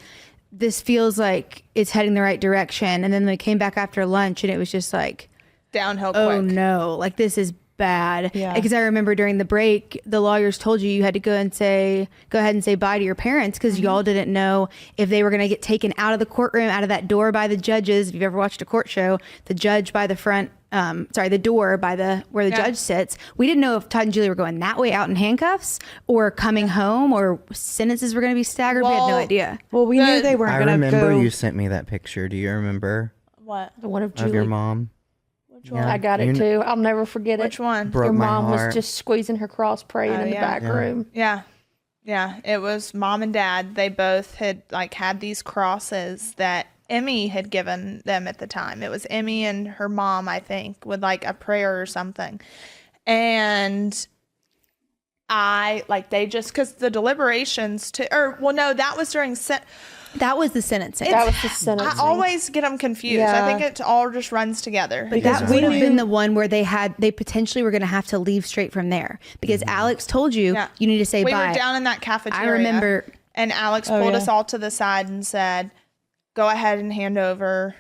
this feels like it's heading the right direction. And then we came back after lunch, and it was just like, Downhill oh quick. no, like this is bad. Yeah. Because I remember during the break, the lawyers told you had to go ahead and say bye to your parents because y'all didn't know if they were going to get taken out of the courtroom, out of that door by the judges. If you've ever watched a court show, the judge by the front, the door by where the judge sits. We didn't know if Todd and Julie were going that way out in handcuffs or coming home or sentences were going to be staggered. We had no Well, idea. Well, we knew they weren't I going to remember go. you sent me that picture. Do you remember What? The one of of your Julie. mom? Which one? I got it too. I'll never forget it. Which one? Broke Your my mom heart. was just squeezing her cross praying in the yeah. back room. Yeah. Yeah. It was Mom and Dad. They both had had these crosses that Emmy had given them at the time. It was Emmy and her mom, I think, with like a prayer or something. And they just, because the deliberations that was during That was the sentencing. That was the sentencing. I always get them confused. Yeah. I think it all just runs together. But that would have been the one where they potentially were going to have to leave straight from there because Alex told you Yeah. you need to say we bye. were down in that cafeteria. I remember. And Alex pulled yeah. us all to the side and said, go ahead and hand over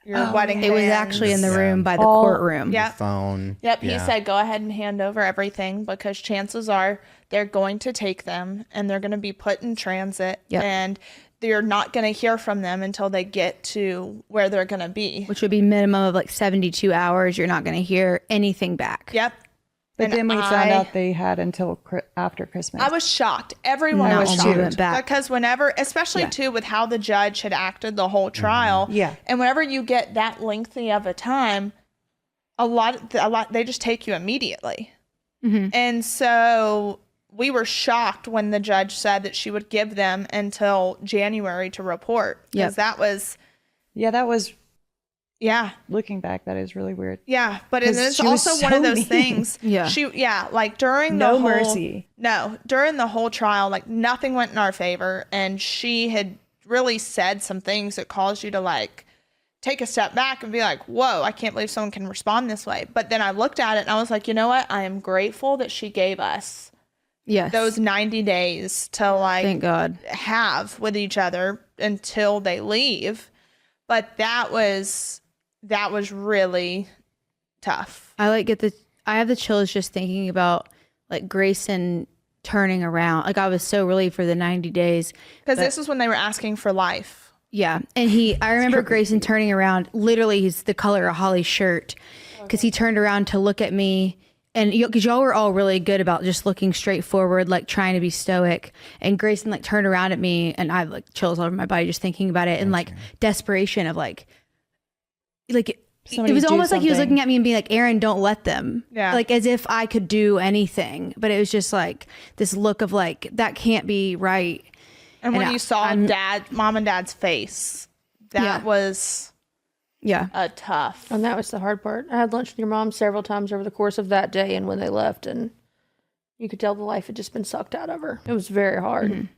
your wedding It was bands. actually in the room by the courtroom. Yep. Phone. Yep. He Yeah. said, go ahead and hand over everything because chances are they're going to take them and they're going to be put in transit. Yep. And you're not going to hear from them until they get to where they're going to be. Which would be minimum of like 72 hours. You're not going to hear anything back. Yep. But And then we found out they had until after Christmas. I was shocked. Everyone Not was when shocked. we went back. Because whenever, especially too with how the judge had acted the whole trial. Yeah. And whenever you get that lengthy of a time, a lot, they just take you immediately. And so we were shocked when the judge said that she would give them until January to report. Because that was, that was, yeah. looking back, that is really weird. Yeah, but it 'Cause is she was also one of so those mean. things. Yeah. Like during the No whole mercy. No, during the whole trial, like nothing went in our favor, and she had really said some things that caused you to like take a step back and be like, "Whoa, I can't believe someone can respond this way." But then I looked at it and I was like, "You know what? I am grateful that she gave us Yes. those 90 days to like Thank God. have with each other until they leave." But that was really tough. I have the chills just thinking about like Grayson turning around. Like I was so relieved for the 90 days. Because this is when they were asking for life. Yeah. And I remember Grayson turning around. Literally, he's the color of Holly's shirt. Because he turned around to look at me. And because y'all were all really good about just looking straight forward, like trying to be stoic. And Grayson like turned around at me and I have like chills all over my body just thinking about it. And like desperation of like Somebody it was do almost like he was something. looking at me and being like, Aaron, don't let them. Yeah. Like as if I could do anything. But it was just like this look of like, that can't be right. And when And you saw mom and dad's face, that was Yeah. a tough. And that was the hard part. I had lunch with your mom several times over the course of that day and when they left, and you could tell the life had just been sucked out of her. It was very hard.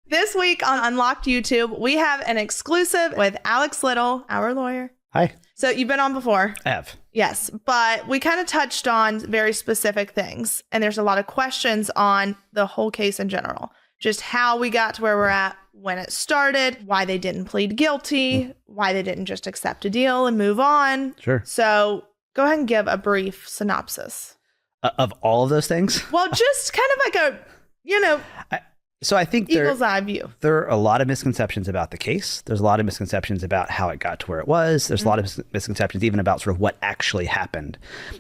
This week on Unlocked YouTube, we have an exclusive with Alex Little, our lawyer. Hi. So you've been on before. I have. Yes, but we kind of touched on very specific things. And there's a lot of questions on the whole case in general. Just how we got to where we're at, when it started, why they didn't plead guilty, why they didn't just accept a deal and move on. Sure. So go ahead and give a brief synopsis. Of all of those things? Well, just kind of like a, So I think eagle's eye view. there are a lot of misconceptions about the case. There's a lot of misconceptions about how it got to where it was. There's a lot of misconceptions even about sort of what actually happened.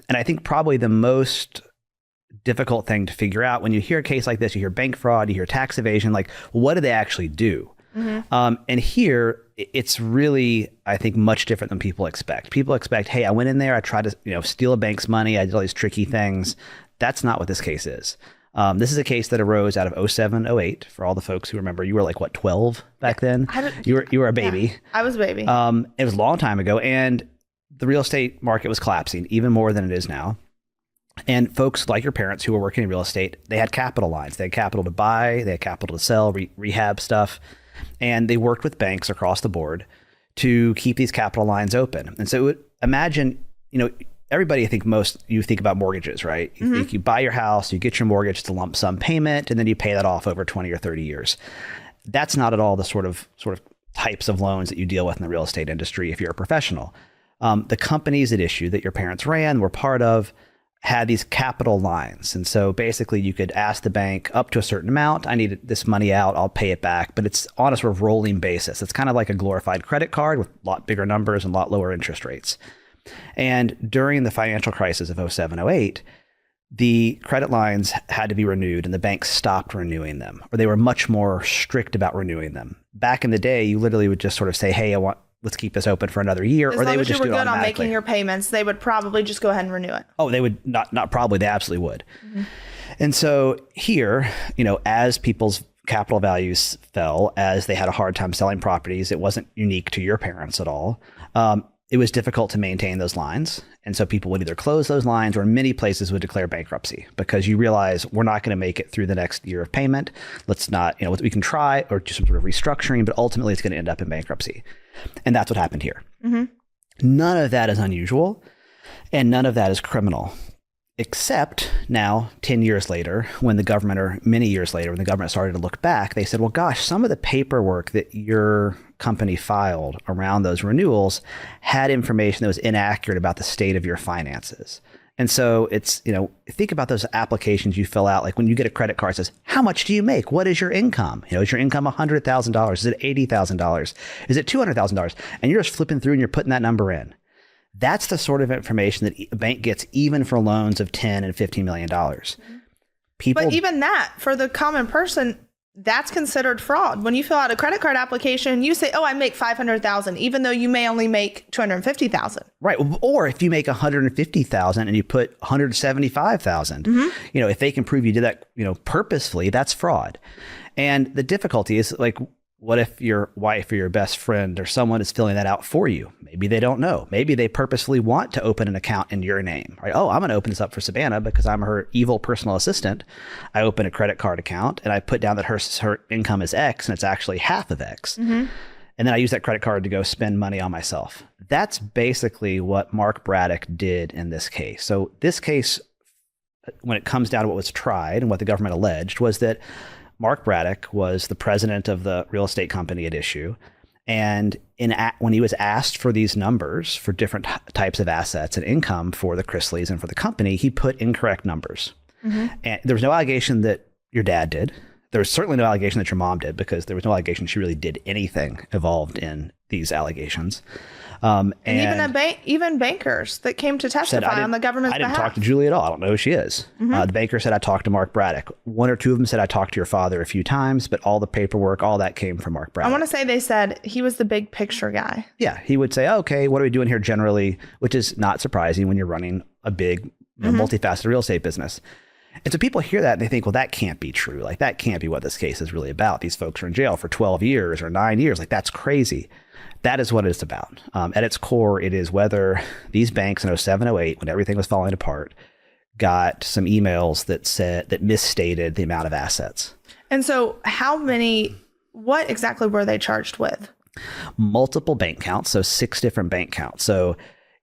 And I think probably the most difficult thing to figure out when you hear a case like this, you hear bank fraud, you hear tax evasion, like what do they actually do? And here it's really, I think, much different than people expect. People expect, hey, I went in there, I tried to steal a bank's money, I did all these tricky things. That's not what this case is. This is a case that arose out of 07, 08. For all the folks who remember, you were like, what, 12 back then? You were a baby. Yeah, I was a baby. It was a long time ago, and the real estate market was collapsing even more than it is now. And folks like your parents who were working in real estate, they had capital lines. They had capital to buy, they had capital to sell, rehab stuff. And they worked with banks across the board to keep these capital lines open. And so imagine, everybody, I think you think about mortgages, right? You think you buy your house, you get your mortgage, it's a lump sum payment, and then you pay that off over 20 or 30 years. That's not at all the sort of types of loans that you deal with in the real estate industry if you're a professional. The companies at issue that your parents ran, were part of, had these capital lines. And so basically you could ask the bank up to a certain amount, I need this money out, I'll pay it back. But it's on a sort of rolling basis. It's kind of like a glorified credit card with a lot bigger numbers and a lot lower interest rates. And during the financial crisis of 07, 08, the credit lines had to be renewed and the banks stopped renewing them, or they were much more strict about renewing them. Back in the day, you literally would just sort of say, hey, let's keep this open for another year, As or they long would as you just were do it good on automatically. making your payments, they would probably just go ahead and renew it. Oh, they would not probably, they absolutely would. And so here, as people's capital values fell, as they had a hard time selling properties, it wasn't unique to your parents at all. It was difficult to maintain those lines. And so people would either close those lines, or in many places would declare bankruptcy, because you realize we're not going to make it through the next year of payment. Let's not, we can try, or do some sort of restructuring, but ultimately it's going to end up in bankruptcy. And that's what happened here. None of that is unusual, and none of that is criminal. Except now, 10 years later, when the government, or many years later, when the government started to look back, they said, well, gosh, some of the paperwork that your company filed around those renewals had information that was inaccurate about the state of your finances. And so it's, think about those applications you fill out. Like when you get a credit card, it says, how much do you make? What is your income? Is your income $100,000? Is it $80,000? Is it $200,000? And you're just flipping through and you're putting that number in. That's the sort of information that a bank gets even for loans of $10 and $15 million. But even that, for the common person, that's considered fraud. When you fill out a credit card application, you say, oh, I make $500,000, even though you may only make $250,000. Right. Or if you make $150,000 and you put $175,000, if they can prove you did that, purposefully, that's fraud. And the difficulty is, like, what if your wife or your best friend or someone is filling that out for you? Maybe they don't know. Maybe they purposefully want to open an account in your name, right? Oh, I'm going to open this up for Savannah because I'm her evil personal assistant. I open a credit card account and I put down that her income is X and it's actually half of X. And then I use that credit card to go spend money on myself. That's basically what Mark Braddock did in this case. So this case, when it comes down to what was tried and what the government alleged, was that Mark Braddock was the president of the real estate company at issue. And when he was asked for these numbers for different types of assets and income for the Chrisleys and for the company, he put incorrect numbers. And there was no allegation that your dad did. There was certainly no allegation that your mom did, because there was no allegation she really did anything involved in these allegations. And even bankers that came to testify on the government's behalf. I didn't talk to Julie at all. I don't know who she is. The banker said, I talked to Mark Braddock. One or two of them said, I talked to your father a few times, but all the paperwork, all that came from Mark Braddock. I want to say they said he was the big picture guy. Yeah. He would say, okay, what are we doing here generally? Which is not surprising when you're running a big, multifaceted real estate business. And so people hear that and they think, well, that can't be true. Like, that can't be what this case is really about. These folks are in jail for 12 years or 9 years. Like, that's crazy. That is what it's about. At its core, it is whether these banks in 07, 08, when everything was falling apart, got some emails that misstated the amount of assets. And so what exactly were they charged with? Multiple bank counts. So 6 different bank counts. So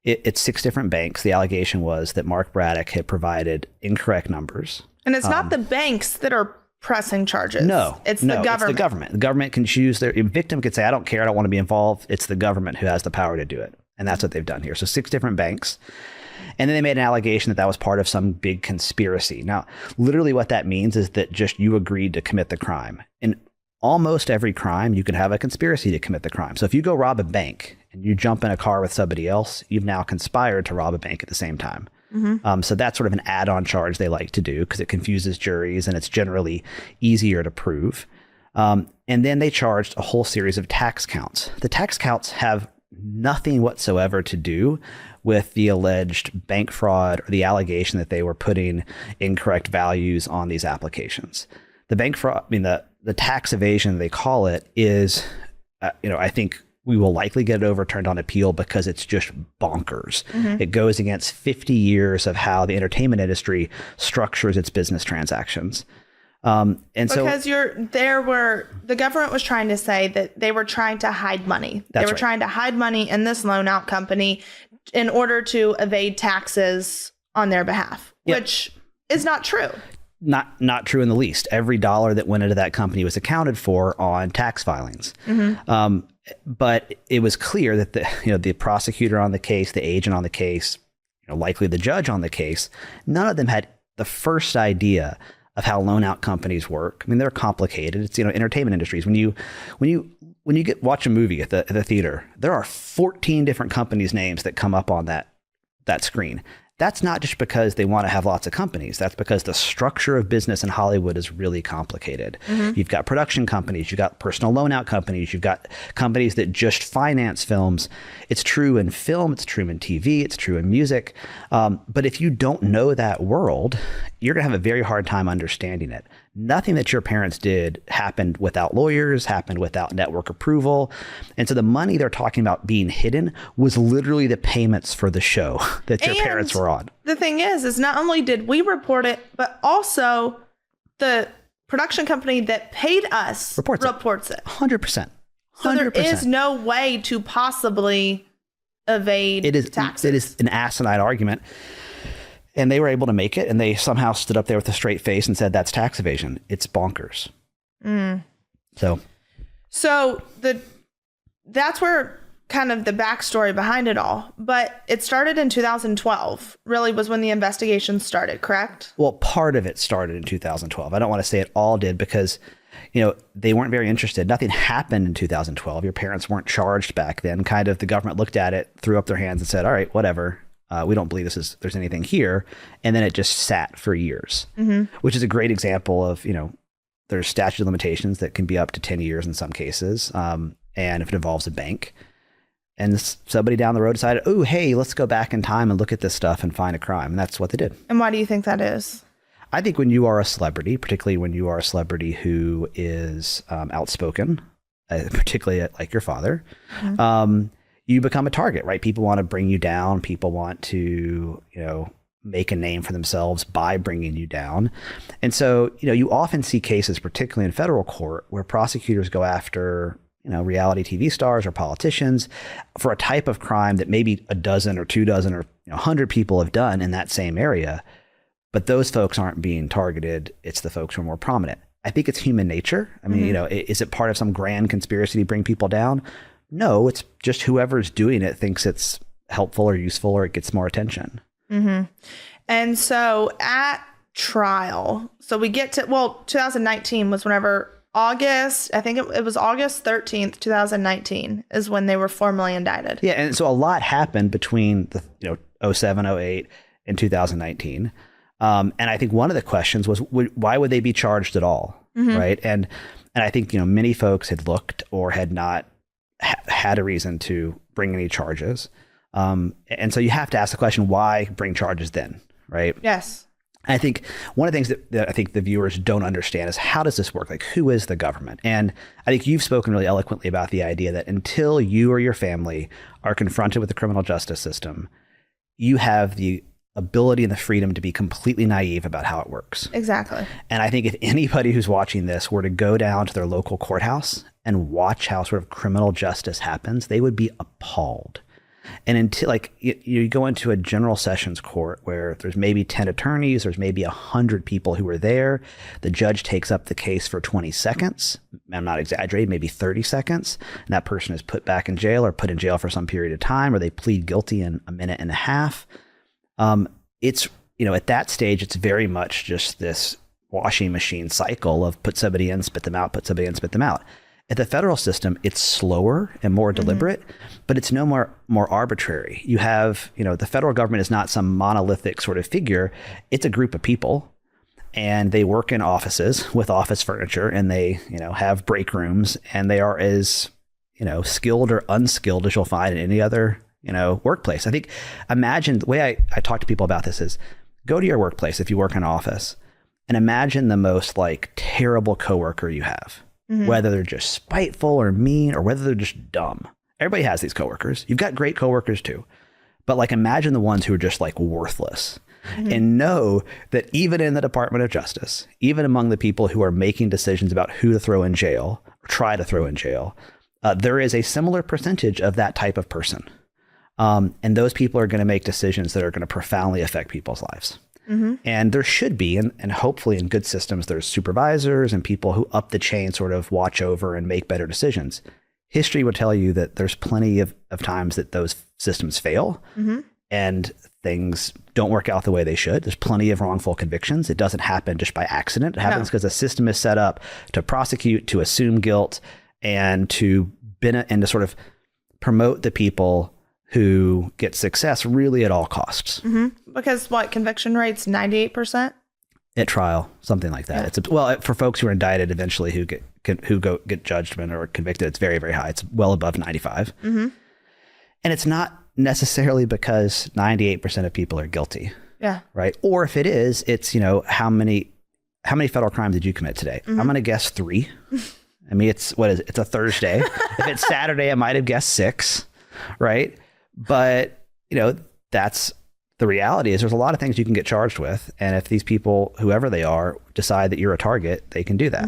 it's 6 different banks. The allegation was that Mark Braddock had provided incorrect numbers. And it's not the banks that are pressing charges. No, it's the government. It's the government. The government can choose. A victim could say, I don't care, I don't want to be involved. It's the government who has the power to do it. And that's what they've done here. So 6 different banks. And then they made an allegation that was part of some big conspiracy. Now, literally what that means is that just you agreed to commit the crime. In almost every crime, you can have a conspiracy to commit the crime. So if you go rob a bank and you jump in a car with somebody else, you've now conspired to rob a bank at the same time. So that's sort of an add-on charge they like to do because it confuses juries and it's generally easier to prove. And then they charged a whole series of tax counts. The tax counts have nothing whatsoever to do with the alleged bank fraud or the allegation that they were putting incorrect values on these applications. The bank fraud, the tax evasion, they call it, is, I think we will likely get it overturned on appeal because it's just bonkers. It goes against 50 years of how the entertainment industry structures its business transactions. The government was trying to say that they were trying to hide money. They were trying to hide money in this loan out company in order to evade taxes on their behalf, which is not true. Not true in the least. Every dollar that went into that company was accounted for on tax filings. But it was clear that the prosecutor on the case, the agent on the case, likely the judge on the case, none of them had the first idea of how loan out companies work. I mean, they're complicated. It's entertainment industries. When you watch a movie at the theater, there are 14 different companies' names that come up on that screen. That's not just because they want to have lots of companies. That's because the structure of business in Hollywood is really complicated. You've got production companies, you've got personal loan out companies, you've got companies that just finance films. It's true in film, it's true in TV, it's true in music. But if you don't know that world, you're going to have a very hard time understanding it. Nothing that your parents did happened without lawyers, happened without network approval. And so the money they're talking about being hidden was literally the payments for the show that your parents were on. The thing is not only did we report it, but also the production company that paid us reports it. 100%. So there is no way to possibly evade taxes. It is an asinine argument. And they were able to make it, and they somehow stood up there with a straight face and said, that's tax evasion. It's bonkers. So that's where kind of the backstory behind it all. But it started in 2012, really was when the investigation started, correct? Well, part of it started in 2012. I don't want to say it all did because, they weren't very interested. Nothing happened in 2012. Your parents weren't charged back then. Kind of the government looked at it, threw up their hands and said, all right, whatever. We don't believe there's anything here. And then it just sat for years, which is a great example of, there's statute of limitations that can be up to 10 years in some cases. And if it involves a bank and somebody down the road decided, oh, hey, let's go back in time and look at this stuff and find a crime. And that's what they did. And why do you think that is? I think when you are a celebrity, particularly when you are a celebrity who is outspoken, particularly like your father, you become a target, right? People want to bring you down. People want to, make a name for themselves by bringing you down. And so, you often see cases, particularly in federal court, where prosecutors go after, reality TV stars or politicians for a type of crime that maybe a dozen or 24 or 100 people have done in that same area. But those folks aren't being targeted. It's the folks who are more prominent. I think it's human nature. I mean, is it part of some grand conspiracy to bring people down? No, it's just whoever's doing it thinks it's helpful or useful or it gets more attention. And so at trial, so we get to, 2019 was whenever August, I think it was August 13th, 2019 is when they were formally indicted. Yeah. And so a lot happened between the, 07, 08 and 2019. And I think one of the questions was, why would they be charged at all? Right. And I think, many folks had looked or had not had a reason to bring any charges. And so you have to ask the question, why bring charges then? Right. Yes. I think one of the things that I think the viewers don't understand is, how does this work? Like, who is the government? And I think you've spoken really eloquently about the idea that until you or your family are confronted with the criminal justice system, you have the ability and the freedom to be completely naive about how it works. Exactly. And I think if anybody who's watching this were to go down to their local courthouse and watch how sort of criminal justice happens, they would be appalled. And until, like, you go into a general sessions court where there's maybe 10 attorneys, there's maybe 100 people who are there. The judge takes up the case for 20 seconds. I'm not exaggerating, maybe 30 seconds. And that person is put back in jail or put in jail for some period of time, or they plead guilty in a minute and a half. It's, at that stage, it's very much just this washing machine cycle of put somebody in, spit them out, put somebody in, spit them out. At the federal system, it's slower and more deliberate, but it's no more arbitrary. You have, the federal government is not some monolithic sort of figure. It's a group of people, and they work in offices with office furniture, and they, have break rooms, and they are as, skilled or unskilled as you'll find in any other, workplace. I think, imagine the way I talk to people about this is, go to your workplace if you work in an office and imagine the most terrible coworker you have. Whether they're just spiteful or mean or whether they're just dumb. Everybody has these coworkers. You've got great coworkers too. But imagine the ones who are just worthless. And know that even in the Department of Justice, even among the people who are making decisions about who to throw in jail or try to throw in jail, there is a similar percentage of that type of person. And those people are going to make decisions that are going to profoundly affect people's lives. And there should be, and hopefully in good systems, there's supervisors and people who up the chain sort of watch over and make better decisions. History would tell you that there's plenty of times that those systems fail and things don't work out the way they should. There's plenty of wrongful convictions. It doesn't happen just by accident. It happens because the system is set up to prosecute, to assume guilt, and to sort of promote the people who get success really at all costs. Because conviction rates 98% at trial, something like that. Yeah. For folks who are indicted eventually who get judgment or convicted, it's very, very high. It's well above 95. And it's not necessarily because 98% of people are guilty. Yeah. Right. Or if it is, it's, how many federal crimes did you commit today? I'm going to guess 3. I mean, it's a Thursday. If it's Saturday, I might have guessed 6. Right. But, that's the reality is there's a lot of things you can get charged with. And if these people, whoever they are, decide that you're a target, they can do that.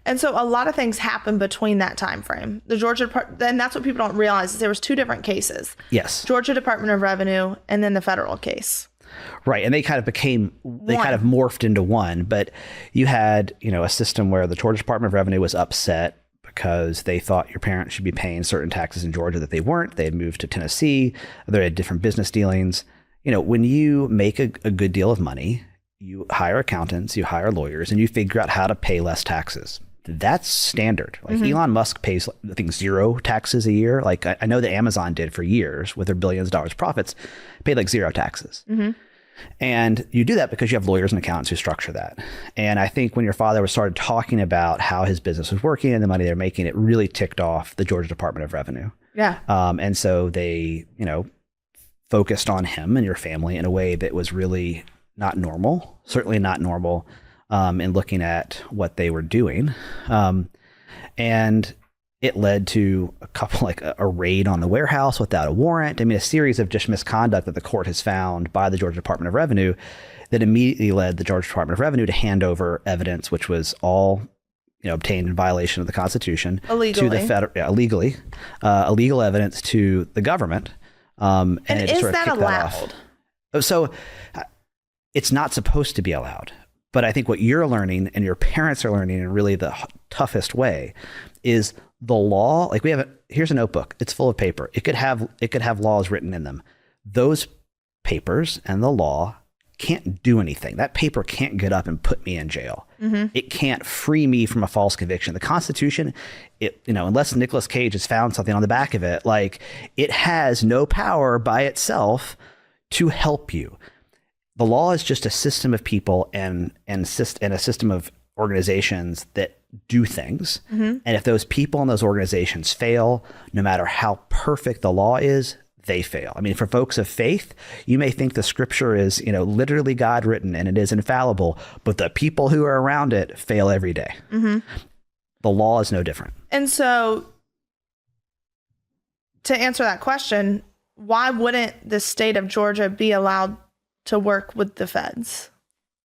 And so a lot of things happen between that time frame. The Georgia, and that's what people don't realize is there was 2 different cases. Yes. Georgia Department of Revenue and then the federal case. Right. And they kind of morphed into one. But you had, a system where the Georgia Department of Revenue was upset because they thought your parents should be paying certain taxes in Georgia that they weren't. They had moved to Tennessee. They had different business dealings. When you make a good deal of money, you hire accountants, you hire lawyers, and you figure out how to pay less taxes. That's standard. Like Elon Musk pays, I think, 0 taxes a year. Like I know that Amazon did for years with their billions of dollars profits, paid like 0 taxes. And you do that because you have lawyers and accountants who structure that. And I think when your father started talking about how his business was working and the money they're making, it really ticked off the Georgia Department of Revenue. Yeah. And so they, focused on him and your family in a way that was really not normal, certainly not normal in looking at what they were doing. And it led to a couple, like a raid on the warehouse without a warrant. I mean, a series of just misconduct that the court has found by the Georgia Department of Revenue that immediately led the Georgia Department of Revenue to hand over evidence, which was all, obtained in violation of the Constitution illegally. To the federal, illegally, illegal evidence to the government. And it is sort of that kicked allowed? That off. So it's not supposed to be allowed. But I think what you're learning and your parents are learning in really the toughest way is the law. Like here's a notebook. It's full of paper. It could have laws written in them. Those papers and the law can't do anything. That paper can't get up and put me in jail. It can't free me from a false conviction. The Constitution, unless Nicolas Cage has found something on the back of it, like it has no power by itself to help you. The law is just a system of people and a system of organizations that do things. And if those people and those organizations fail, no matter how perfect the law is, they fail. I mean, for folks of faith, you may think the scripture is, literally God written and it is infallible, but the people who are around it fail every day. The law is no different. And so to answer that question, why wouldn't the state of Georgia be allowed to work with the feds?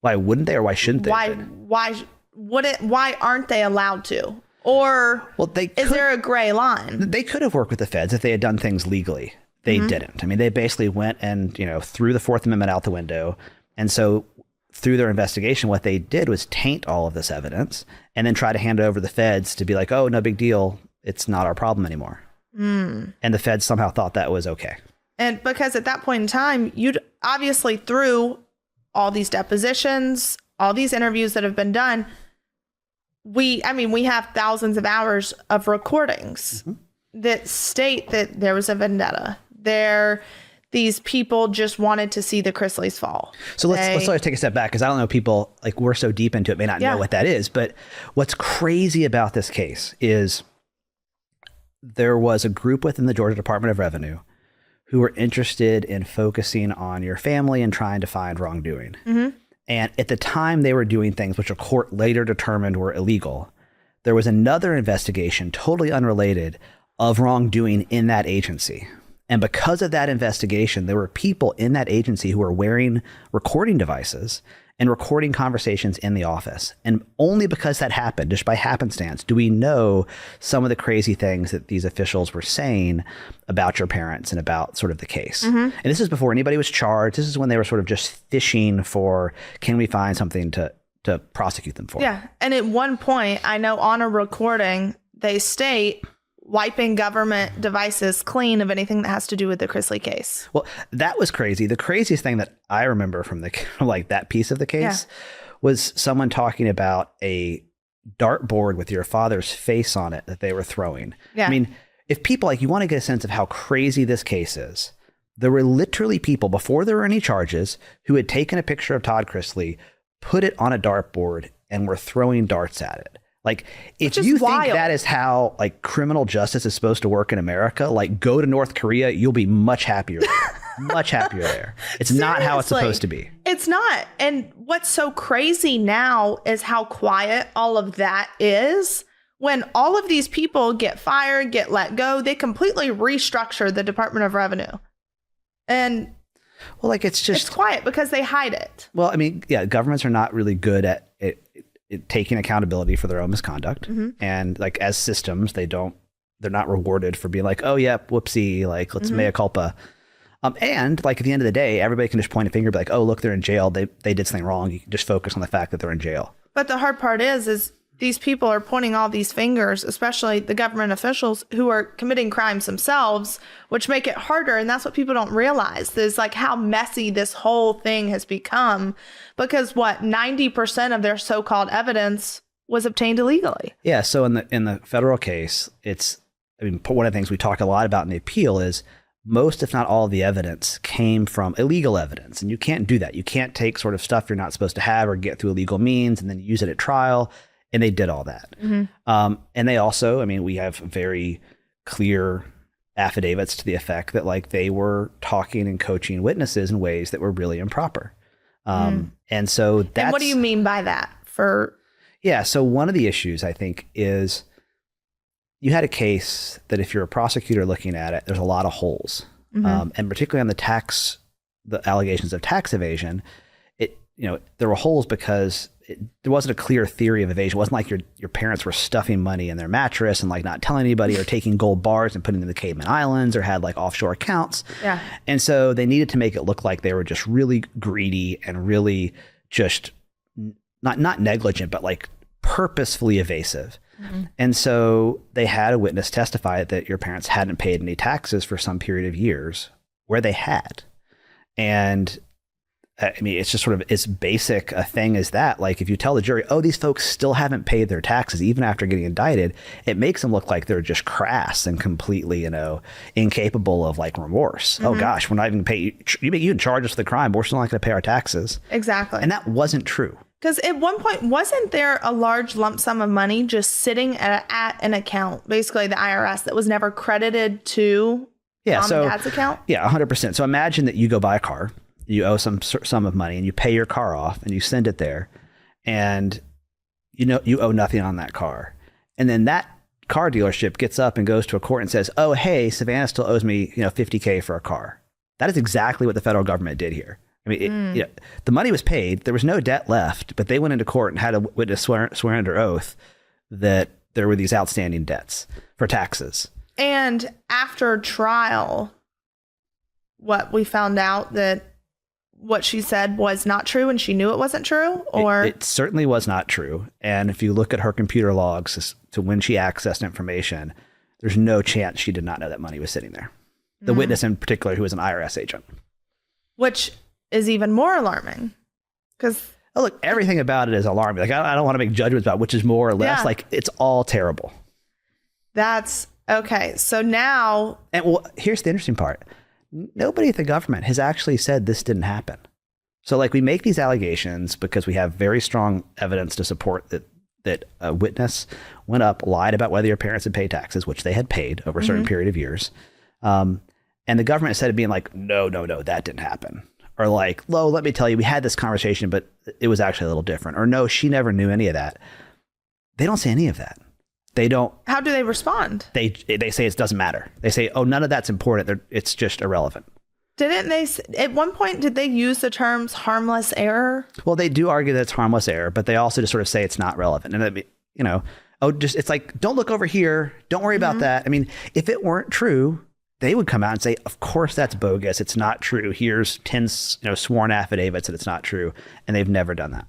Why wouldn't they, or why shouldn't they? Why aren't they allowed to? Or is there a gray line? They could have worked with the feds if they had done things legally. They didn't. I mean, they basically went and, threw the Fourth Amendment out the window. And so through their investigation, what they did was taint all of this evidence and then try to hand it over to the feds to be like, oh, no big deal. It's not our problem anymore. And the feds somehow thought that was okay. And because at that point in time, you'd obviously, through all these depositions, all these interviews that have been done, we have thousands of hours of recordings that state that there was a vendetta. These people just wanted to see the Chrisleys fall. So let's take a step back, because I don't know, people, like, we're so deep into it, may not know what that is. But what's crazy about this case is there was a group within the Georgia Department of Revenue who were interested in focusing on your family and trying to find wrongdoing. And at the time they were doing things which a court later determined were illegal, there was another investigation, totally unrelated, of wrongdoing in that agency. And because of that investigation, there were people in that agency who were wearing recording devices and recording conversations in the office. And only because that happened, just by happenstance, do we know some of the crazy things that these officials were saying about your parents and about sort of the case. And this is before anybody was charged. This is when they were sort of just fishing for, can we find something to prosecute them for? Yeah. And at one point, I know on a recording, they state wiping government devices clean of anything that has to do with the Chrisley case. Well, that was crazy. The craziest thing that I remember from that piece of the case was someone talking about a dartboard with your father's face on it that they were throwing. I mean, if people, you want to get a sense of how crazy this case is, there were literally people before there were any charges who had taken a picture of Todd Chrisley, put it on a dartboard, and were throwing darts at it. Like, if you think that is how criminal justice is supposed to work in America, go to North Korea, you'll be much happier there. Much happier there. It's not how it's supposed to be. It's not. And what's so crazy now is how quiet all of that is. When all of these people get fired, get let go, they completely restructure the Department of Revenue. And it's quiet because they hide it. Well, I mean, governments are not really good at taking accountability for their own misconduct. And as systems, they're not rewarded for being like, oh yeah, whoopsie, let's mea culpa. And like at the end of the day, everybody can just point a finger and be like, oh, look, they're in jail. They did something wrong. You can just focus on the fact that they're in jail. But the hard part is these people are pointing all these fingers, especially the government officials who are committing crimes themselves, which make it harder. And that's what people don't realize is like how messy this whole thing has become, because 90% of their so-called evidence was obtained illegally. Yeah. So in the federal case, one of the things we talk a lot about in the appeal is most, if not all, of the evidence came from illegal evidence. And you can't do that. You can't take sort of stuff you're not supposed to have or get through illegal means and then use it at trial. And they did all that. And they also, we have very clear affidavits to the effect that like they were talking and coaching witnesses in ways that were really improper. And so that's... And what do you mean by that? Yeah. So one of the issues I think is you had a case that if you're a prosecutor looking at it, there's a lot of holes. And particularly on the allegations of tax evasion, there were holes because there wasn't a clear theory of evasion. It wasn't like your parents were stuffing money in their mattress and like not telling anybody, or taking gold bars and putting them in the Cayman Islands, or had like offshore accounts. Yeah. And so they needed to make it look like they were just really greedy and really just not negligent, but like purposefully evasive. And so they had a witness testify that your parents hadn't paid any taxes for some period of years, where they had. And it's just sort of as basic a thing as that. Like if you tell the jury, oh, these folks still haven't paid their taxes even after getting indicted, it makes them look like they're just crass and completely, incapable of like remorse. Oh gosh, we're not even paying you can charge us with the crime, but we're still not going to pay our taxes. Exactly. And that wasn't true. Because at one point, wasn't there a large lump sum of money just sitting at an account, basically the IRS, that was never credited to mom and dad's account? Yeah, 100%. So imagine that you go buy a car. You owe some sum of money and you pay your car off and you send it there, and you owe nothing on that car. And then that car dealership gets up and goes to a court and says, oh, hey, Savannah still owes me, $50K for a car. That is exactly what the federal government did here. The money was paid. There was no debt left, but they went into court and had a witness swear under oath that there were these outstanding debts for taxes. And after trial, what we found out that what she said was not true, and she knew it wasn't true? Or it certainly was not true. And if you look at her computer logs as to when she accessed information, there's no chance she did not know that money was sitting there. The witness in particular, who was an IRS agent. Which is even more alarming. Because look, everything about it is alarming. Like I don't want to make judgments about which is more or less. Like it's all terrible. That's okay. So now, and here's the interesting part. Nobody at the government has actually said this didn't happen. So like we make these allegations because we have very strong evidence to support that a witness went up, lied about whether your parents had paid taxes, which they had paid over a certain period of years. And the government said it being like, no, that didn't happen. Or like, Lo, let me tell you, we had this conversation, but it was actually a little different. Or no, she never knew any of that. They don't say any of that. They don't. How do they respond? They say it doesn't matter. They say, oh, none of that's important. It's just irrelevant. Didn't they, at one point, did they use the terms harmless error? Well, they do argue that it's harmless error, but they also just sort of say it's not relevant. And, it's like, don't look over here. Don't worry about that. If it weren't true, they would come out and say, of course, that's bogus. It's not true. Here's 10 sworn affidavits that it's not true. And they've never done that.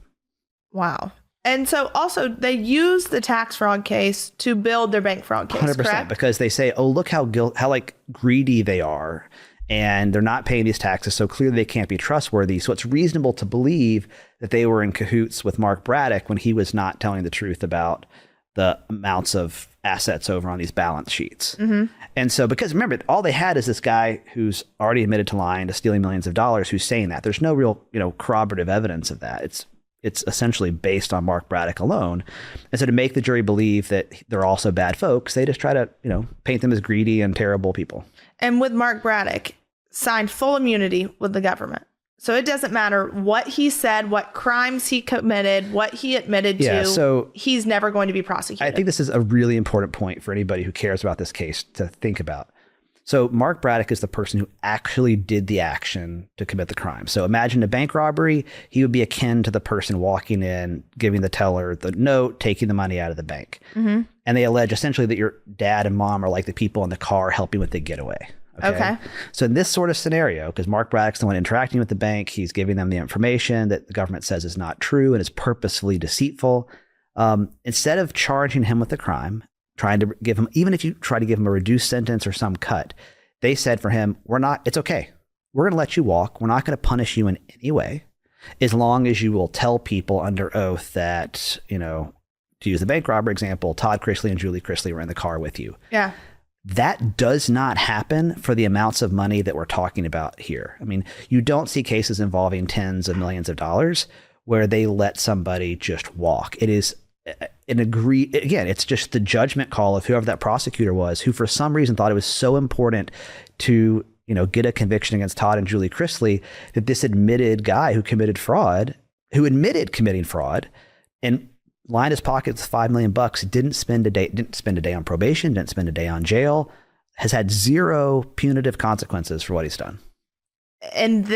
Wow. And so also they use the tax fraud case to build their bank fraud case, 100%, correct? Because they say, oh, look how greedy they are, and they're not paying these taxes, so clearly they can't be trustworthy. So it's reasonable to believe that they were in cahoots with Mark Braddock when he was not telling the truth about the amounts of assets over on these balance sheets. And so, because remember, all they had is this guy who's already admitted to lying, to stealing millions of dollars, who's saying that. There's no real, corroborative evidence of that. It's essentially based on Mark Braddock alone. And so to make the jury believe that they're also bad folks, they just try to, paint them as greedy and terrible people. And with Mark Braddock, signed full immunity with the government. So it doesn't matter what he said, what crimes he committed, what he admitted to. So he's never going to be prosecuted. I think this is a really important point for anybody who cares about this case to think about. So Mark Braddock is the person who actually did the action to commit the crime. So imagine a bank robbery. He would be akin to the person walking in, giving the teller the note, taking the money out of the bank. And they allege essentially that your dad and mom are like the people in the car helping with the getaway. Okay. So in this sort of scenario, because Mark Braddock's the one interacting with the bank, he's giving them the information that the government says is not true and is purposefully deceitful. Instead of charging him with the crime, trying to give him, even if you try to give him a reduced sentence or some cut, they said for him, it's okay. We're going to let you walk. We're not going to punish you in any way, as long as you will tell people under oath that, to use the bank robber example, Todd Chrisley and Julie Chrisley were in the car with you. Yeah. That does not happen for the amounts of money that we're talking about here. I mean, you don't see cases involving tens of millions of dollars where they let somebody just walk. It is it's just the judgment call of whoever that prosecutor was, who for some reason thought it was so important to, get a conviction against Todd and Julie Chrisley that this admitted guy who admitted committing fraud and lined his pockets with $5 million, didn't spend a day on probation, didn't spend a day on jail, has had zero punitive consequences for what he's done. And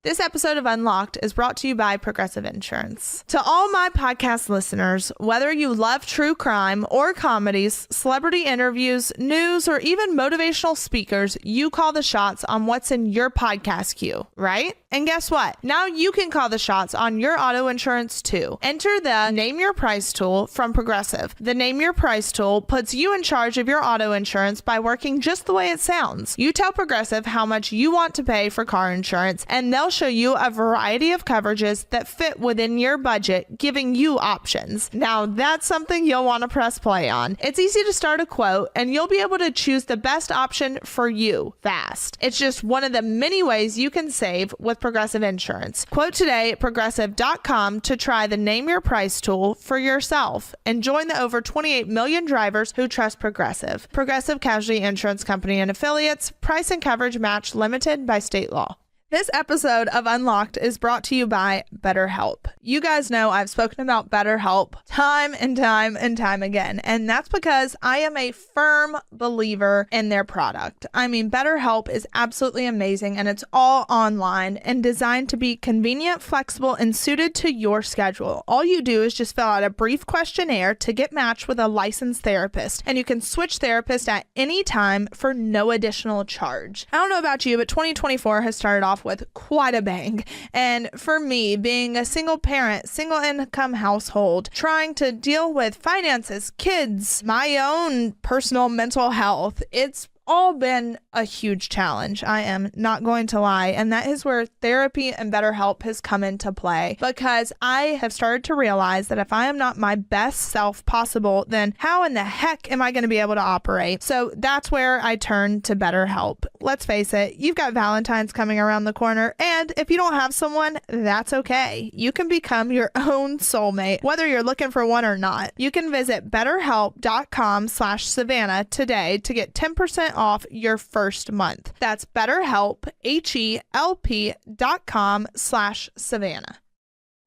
this episode of Unlocked is brought to you by Progressive Insurance. To all my podcast listeners, whether you love true crime or comedies, celebrity interviews, news, or even motivational speakers, you call the shots on what's in your podcast queue, right? And guess what? Now you can call the shots on your auto insurance too. Enter the Name Your Price tool from Progressive. The Name Your Price tool puts you in charge of your auto insurance by working just the way it sounds. You tell Progressive how much you want to pay for car insurance, and they'll show you a variety of coverages that fit within your budget, giving you options. Now that's something you'll want to press play on. It's easy to start a quote, and you'll be able to choose the best option for you fast. It's just one of the many ways you can save with Progressive Insurance. Quote today at progressive.com to try the Name Your Price tool for yourself and join the over 28 million drivers who trust Progressive. Progressive Casualty Insurance Company and Affiliates. Price and coverage match limited by state law. This episode of Unlocked is brought to you by BetterHelp. You guys know I've spoken about BetterHelp time and time and time again, and that's because I am a firm believer in their product. I mean, BetterHelp is absolutely amazing, and it's all online and designed to be convenient, flexible, and suited to your schedule. All you do is just fill out a brief questionnaire to get matched with a licensed therapist, and you can switch therapists at any time for no additional charge. I don't know about you, but 2024 has started off with quite a bang. And for me, being a single parent, single income household, trying to deal with finances, kids, my own personal mental health, it's all been a huge challenge. I am not going to lie. And that is where therapy and BetterHelp has come into play, because I have started to realize that if I am not my best self possible, then how in the heck am I going to be able to operate? So that's where I turn to BetterHelp. Let's face it, you've got Valentine's coming around the corner, and if you don't have someone, that's okay. You can become your own soulmate, whether you're looking for one or not. You can visit betterhelp.com/Savannah today to get 10% off your first month. That's BetterHelp, HELP.com/Savannah.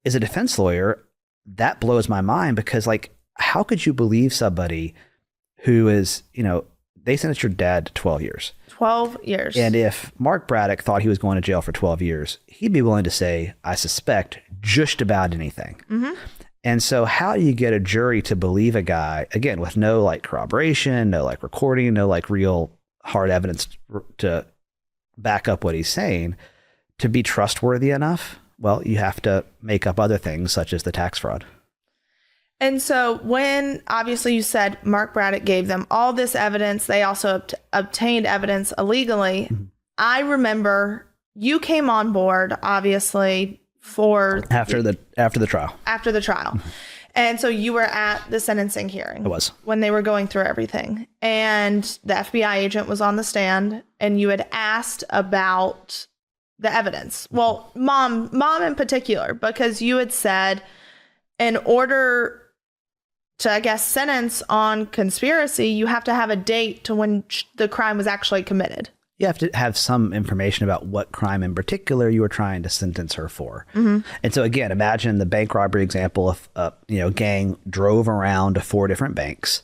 As a defense lawyer, that blows my mind, because how could you believe somebody who is, they sentenced your dad to 12 years. 12 years. And if Mark Braddock thought he was going to jail for 12 years, he'd be willing to say, I suspect, just about anything. Mm-hmm. And so how do you get a jury to believe a guy, again, with no corroboration, no recording, no real hard evidence to back up what he's saying, to be trustworthy enough? Well, you have to make up other things, such as the tax fraud. And so when, obviously, you said Mark Braddock gave them all this evidence, they also obtained evidence illegally. Mm-hmm. I remember you came on board, obviously, after the trial. After the trial. Mm-hmm. And so you were at the sentencing hearing. I was. When they were going through everything. And the FBI agent was on the stand, and you had asked about the evidence. Well, mom in particular, because you had said, in order to, I guess, sentence on conspiracy, you have to have a date to when the crime was actually committed. You have to have some information about what crime in particular you were trying to sentence her for. Mm-hmm. And so, again, imagine the bank robbery example of gang drove around to 4 different banks,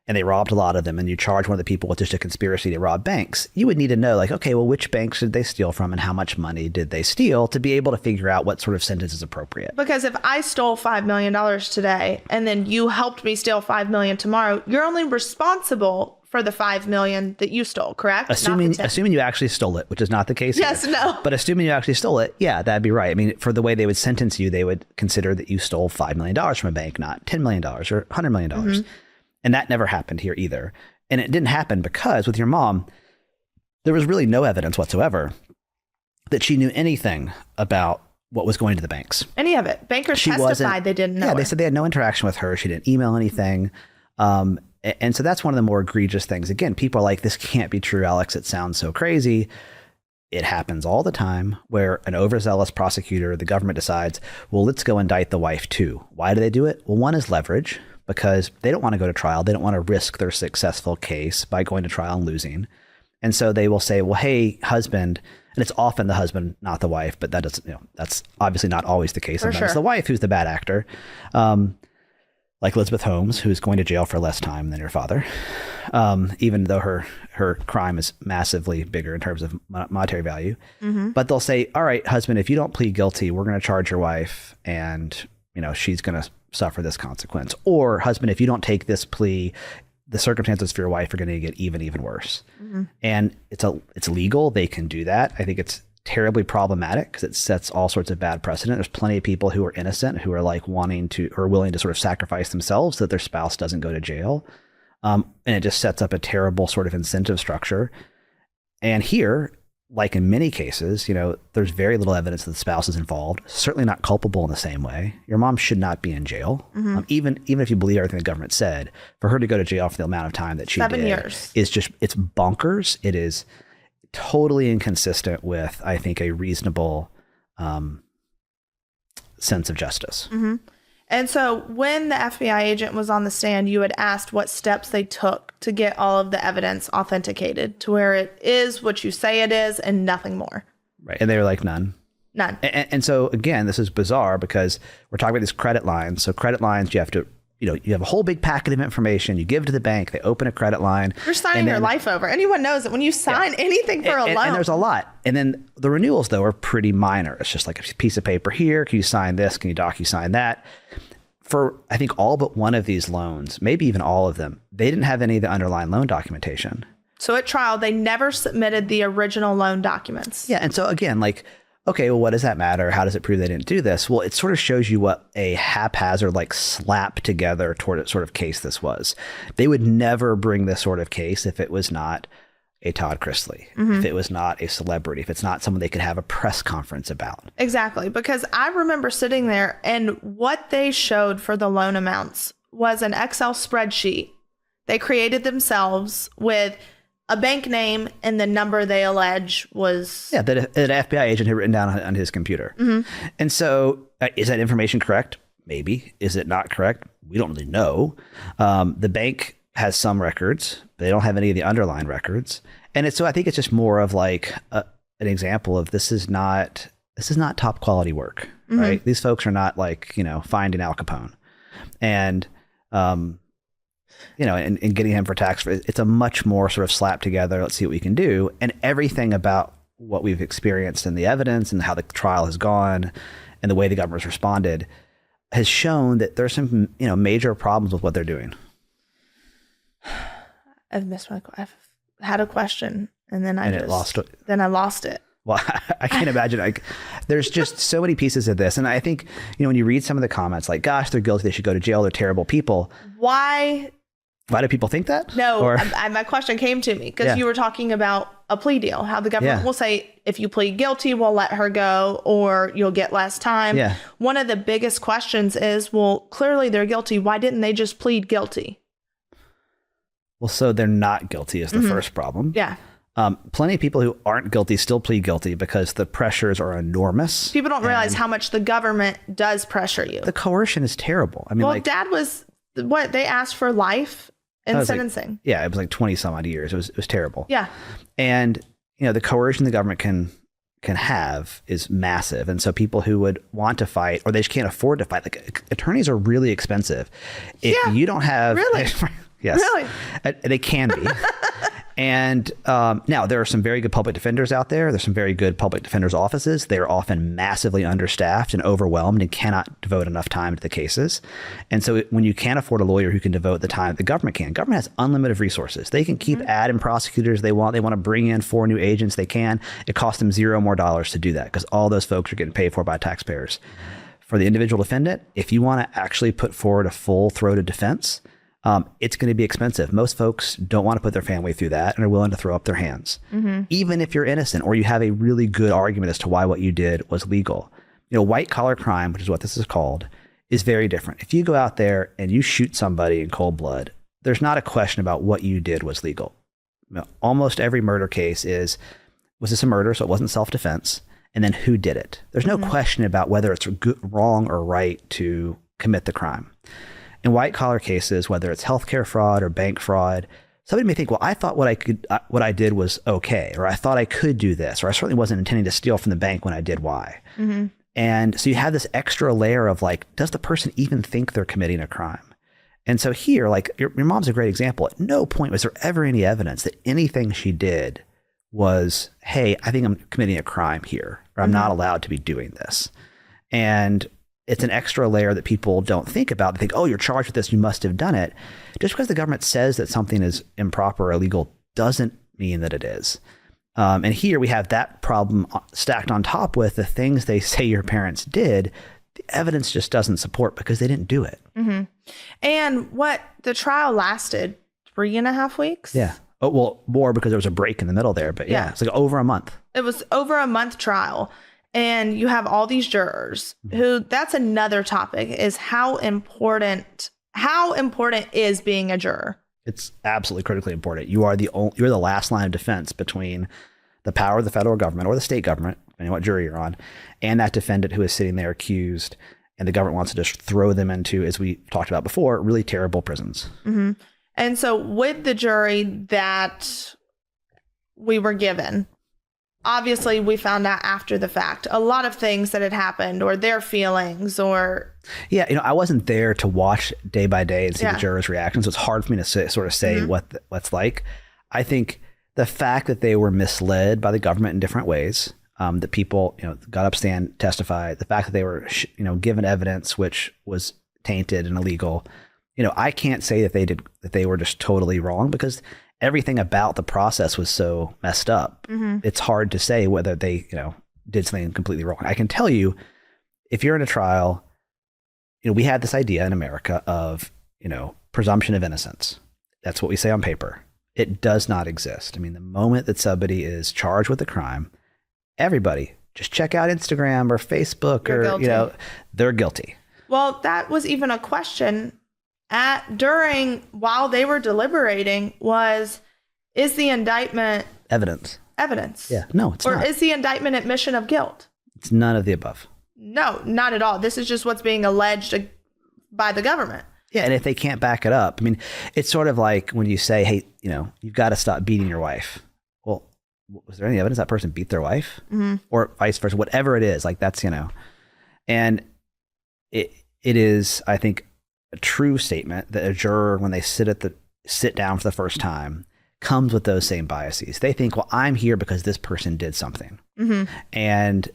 and they robbed a lot of them, and you charge one of the people with just a conspiracy to rob banks. You would need to know, which banks did they steal from and how much money did they steal, to be able to figure out what sort of sentence is appropriate. Because if I stole $5 million today, and then you helped me steal $5 million tomorrow, you're only responsible for the $5 million that you stole, correct? Assuming you actually stole it, which is not the case. Yes, here. no. But assuming you actually stole it, yeah, that'd be right. I mean, for the way they would sentence you, they would consider that you stole $5 million from a bank, not $10 million or $100 million. Mm-hmm. And that never happened here either. And it didn't happen because with your mom, there was really no evidence whatsoever that she knew anything about what was going to the banks. Any of it. Bankers testified they didn't know. Yeah, her. They said they had no interaction with her. She didn't email anything. And so that's one of the more egregious things. Again, people are like, this can't be true, Alex. It sounds so crazy. It happens all the time where an overzealous prosecutor, the government decides, well, let's go indict the wife too. Why do they do it? Well, one is leverage because they don't want to go to trial. They don't want to risk their successful case by going to trial and losing. And so they will say, well, hey, husband, and it's often the husband, not the wife, but that doesn't, that's obviously not always the case. Sometimes it's the wife who's the bad actor. Like Elizabeth Holmes, who's going to jail for less time than her father, even though her crime is massively bigger in terms of monetary value. Mm-hmm. But they'll say, all right, husband, if you don't plead guilty, we're going to charge your wife and, she's going to suffer this consequence. Or husband, if you don't take this plea, the circumstances for your wife are going to get even worse. Mm-hmm. And it's legal. They can do that. I think it's terribly problematic because it sets all sorts of bad precedent. There's plenty of people who are innocent who are like willing to sort of sacrifice themselves so that their spouse doesn't go to jail. And it just sets up a terrible sort of incentive structure. And here, like in many cases, there's very little evidence that the spouse is involved, certainly not culpable in the same way. Your mom should not be in jail. Mm-hmm. Even if you believe everything the government said, for her to go to jail for the amount of time that she 7 did years is just, it's bonkers. It is totally inconsistent with, I think, a reasonable sense of justice. Mm-hmm. And so when the FBI agent was on the stand, you had asked what steps they took to get all of the evidence authenticated to where it is what you say it is and nothing more. Right. And they were like, none. And so, again, this is bizarre because we're talking about these credit lines. So credit lines, you have to, you have a whole big packet of information. You give to the bank. They open a credit line. You're signing your life over. Anyone knows that when you sign anything for a loan. And there's a lot. And then the renewals, though, are pretty minor. It's just like a piece of paper here. Can you sign this? Can you docu-sign that? For, I think, all but one of these loans, maybe even all of them, they didn't have any of the underlying loan documentation. So at trial, they never submitted the original loan documents. Yeah. And so, again, like, okay, well, what does that matter? How does it prove they didn't do this? Well, it sort of shows you what a haphazard, like slap together sort of case this was. They would never bring this sort of case if it was not a Todd Chrisley, if it was not a celebrity, if it's not someone they could have a press conference about. Exactly. Because I remember sitting there and what they showed for the loan amounts was an Excel spreadsheet they created themselves with a bank name and the number they allege was... Yeah, that an FBI agent had written down on his computer. Mm-hmm. And so is that information correct? Maybe. Is it not correct? We don't really know. The bank has some records, but they don't have any of the underlying records. And so I think it's just more of like an example of this is not top quality work, mm-hmm. right? These folks are not like, finding Al Capone. And, and getting him for tax, it's a much more sort of slap together, let's see what we can do. And everything about what we've experienced and the evidence and how the trial has gone and the way the government's responded has shown that there's some, major problems with what they're doing. I've had a question and then I lost it. Well, I can't imagine. There's just so many pieces of this. And I think, when you read some of the comments like, gosh, they're guilty, they should go to jail, they're terrible people. Why do people think that? No, my question came to me because you were talking about a plea deal, how the government will say, if you plead guilty, we'll let her go or you'll get less time. Yeah. One of the biggest questions is, well, clearly they're guilty. Why didn't they just plead guilty? Well, so they're not guilty is the mm-hmm. first problem. Yeah. Plenty of people who aren't guilty still plead guilty because the pressures are enormous. People don't realize how much the government does pressure you. The coercion is terrible. I mean, Dad was they asked for life in sentencing. It was like 20 some odd years. It was terrible. Yeah. And, the coercion the government can have is massive. And so people who would want to fight or they just can't afford to fight, like attorneys are really expensive. If you don't have... Really? Yes. Really? They can be. And now there are some very good public defenders out there. There's some very good public defenders' offices. They're often massively understaffed and overwhelmed and cannot devote enough time to the cases. And so when you can't afford a lawyer who can devote the time the government can, government has unlimited resources. They can keep adding prosecutors they want. They want to bring in 4 new agents. They can. It costs them $0 more to do that because all those folks are getting paid for by taxpayers. For the individual defendant, if you want to actually put forward a full-throated defense, it's going to be expensive. Most folks don't want to put their family through that and are willing to throw up their hands. Even if you're innocent or you have a really good argument as to why what you did was legal. White collar crime, which is what this is called, is very different. If you go out there and you shoot somebody in cold blood, there's not a question about what you did was legal. Almost every murder case was this a murder? So it wasn't self-defense. And then who did it? There's no question about whether it's wrong or right to commit the crime. In white collar cases, whether it's healthcare fraud or bank fraud, somebody may think, well, I thought what I did was okay, or I thought I could do this, or I certainly wasn't intending to steal from the bank when I did Y. And so you have this extra layer of like, does the person even think they're committing a crime? And so here, like your mom's a great example. At no point was there ever any evidence that anything she did was, hey, I think I'm committing a crime here, or I'm not allowed to be doing this. And it's an extra layer that people don't think about. They think, oh, you're charged with this, you must have done it. Just because the government says that something is improper or illegal doesn't mean that it is. And here we have that problem stacked on top with the things they say your parents did. The evidence just doesn't support because they didn't do it. And what the trial lasted 3.5 weeks? Yeah. Oh, well, more because there was a break in the middle there. But yeah, it's like over a month. It was over a month trial. And you have all these jurors who, that's another topic, is how important is being a juror? It's absolutely critically important. You're the last line of defense between the power of the federal government or the state government, depending on what jury you're on, and that defendant who is sitting there accused, and the government wants to just throw them into, as we talked about before, really terrible prisons. And so with the jury that we were given, obviously we found out after the fact a lot of things that had happened, or their feelings, or I wasn't there to watch day by day and see the jurors' reactions. So it's hard for me to say what's like. I think the fact that they were misled by the government in different ways, that people got up, stand, testify, the fact that they were given evidence which was tainted and illegal. I can't say that they were just totally wrong because everything about the process was so messed up. It's hard to say whether they, did something completely wrong. I can tell you, if you're in a trial, we had this idea in America of, presumption of innocence. That's what we say on paper. It does not exist. I mean, the moment that somebody is charged with a crime, everybody just check out Instagram or Facebook they're guilty. Well, that was even a question while they were deliberating is the indictment evidence? Yeah. No, it's not. Or is the indictment admission of guilt? It's none of the above. No, not at all. This is just what's being alleged by the government. Yeah. And if they can't back it up, I mean, it's sort of like when you say, hey, you've got to stop beating your wife. Well, was there any evidence that person beat their wife? Or vice versa, whatever it is, like that's, and it is, I think, a true statement that a juror, when they sit down for the first time, comes with those same biases. They think, well, I'm here because this person did something. And,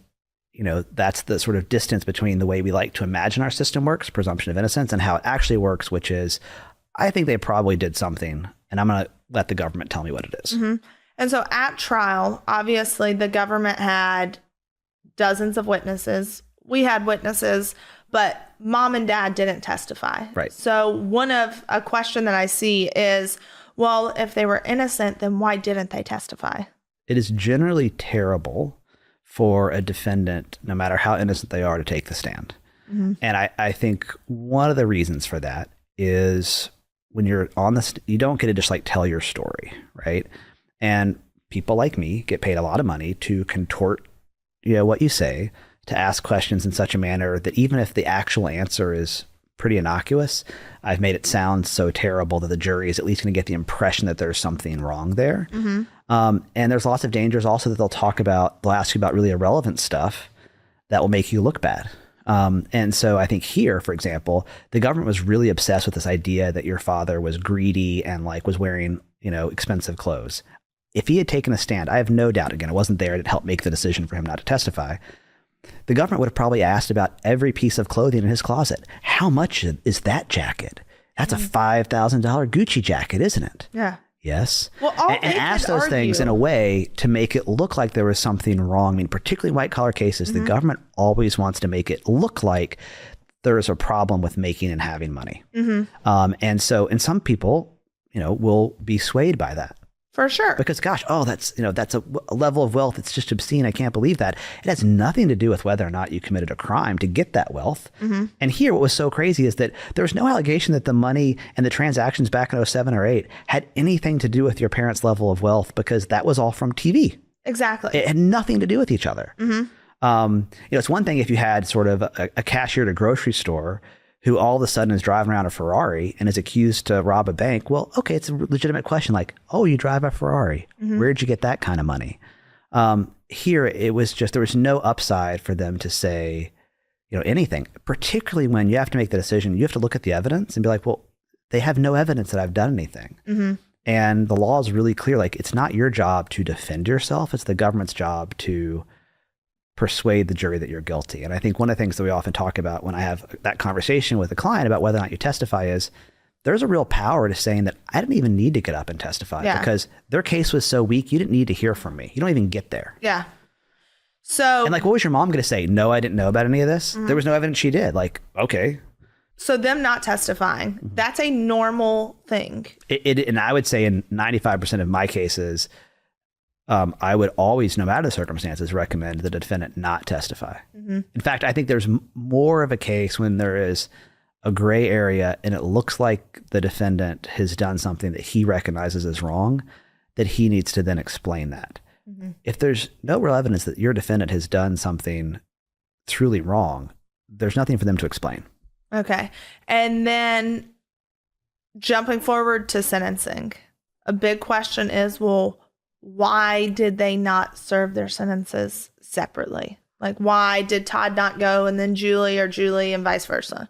that's the sort of distance between the way we like to imagine our system works, presumption of innocence, and how it actually works, which is, I think they probably did something, and I'm going to let the government tell me what it is. And so at trial, obviously the government had dozens of witnesses. We had witnesses, but mom and dad didn't testify. Right. So a question that I see is, well, if they were innocent, then why didn't they testify? It is generally terrible for a defendant, no matter how innocent they are, to take the stand. And I think one of the reasons for that is when you're on you don't get to just like tell your story, right? And people like me get paid a lot of money to contort, what you say, to ask questions in such a manner that even if the actual answer is pretty innocuous, I've made it sound so terrible that the jury is at least going to get the impression that there's something wrong there. And there's lots of dangers also that they'll ask you about really irrelevant stuff that will make you look bad. And so I think here, for example, the government was really obsessed with this idea that your father was greedy and like was wearing expensive clothes. If he had taken a stand, I have no doubt, again, I wasn't there to help make the decision for him not to testify. The government would have probably asked about every piece of clothing in his closet. How much is that jacket? That's a $5,000 Gucci jacket, isn't it? Yeah. Yes. Well, and ask those things in a way to make it look like there was something wrong. I mean, particularly white collar cases, the government always wants to make it look like there is a problem with making and having money. And some people, will be swayed by that. For sure. Because gosh, that's a level of wealth. It's just obscene. I can't believe that. It has nothing to do with whether or not you committed a crime to get that wealth. And here, what was so crazy is that there was no allegation that the money and the transactions back in 07 or 08 had anything to do with your parents' level of wealth, because that was all from TV. Exactly. It had nothing to do with each other. It's one thing if you had sort of a cashier at a grocery store who all of a sudden is driving around a Ferrari and is accused to rob a bank. Well, okay, it's a legitimate question like, oh, you drive a Ferrari. Where'd you get that kind of money? Here, it was just, there was no upside for them to say, anything, particularly when you have to make the decision. You have to look at the evidence and be like, well, they have no evidence that I've done anything. And the law is really clear. Like, it's not your job to defend yourself. It's the government's job to persuade the jury that you're guilty. And I think one of the things that we often talk about when I have that conversation with a client about whether or not you testify is there's a real power to saying that I didn't even need to get up and testify because their case was so weak. You didn't need to hear from me. You don't even get there. Yeah. So, and like, what was your mom going to say? No, I didn't know about any of this. There was no evidence she did. Like, okay. So them not testifying, that's a normal thing. And I would say in 95% of my cases, I would always, no matter the circumstances, recommend the defendant not testify. In fact, I think there's more of a case when there is a gray area and it looks like the defendant has done something that he recognizes as wrong, that he needs to then explain that. If there's no real evidence that your defendant has done something truly wrong, there's nothing for them to explain. Okay. And then jumping forward to sentencing, a big question is, well, why did they not serve their sentences separately? Like, why did Todd not go and then Julie, or Julie and vice versa?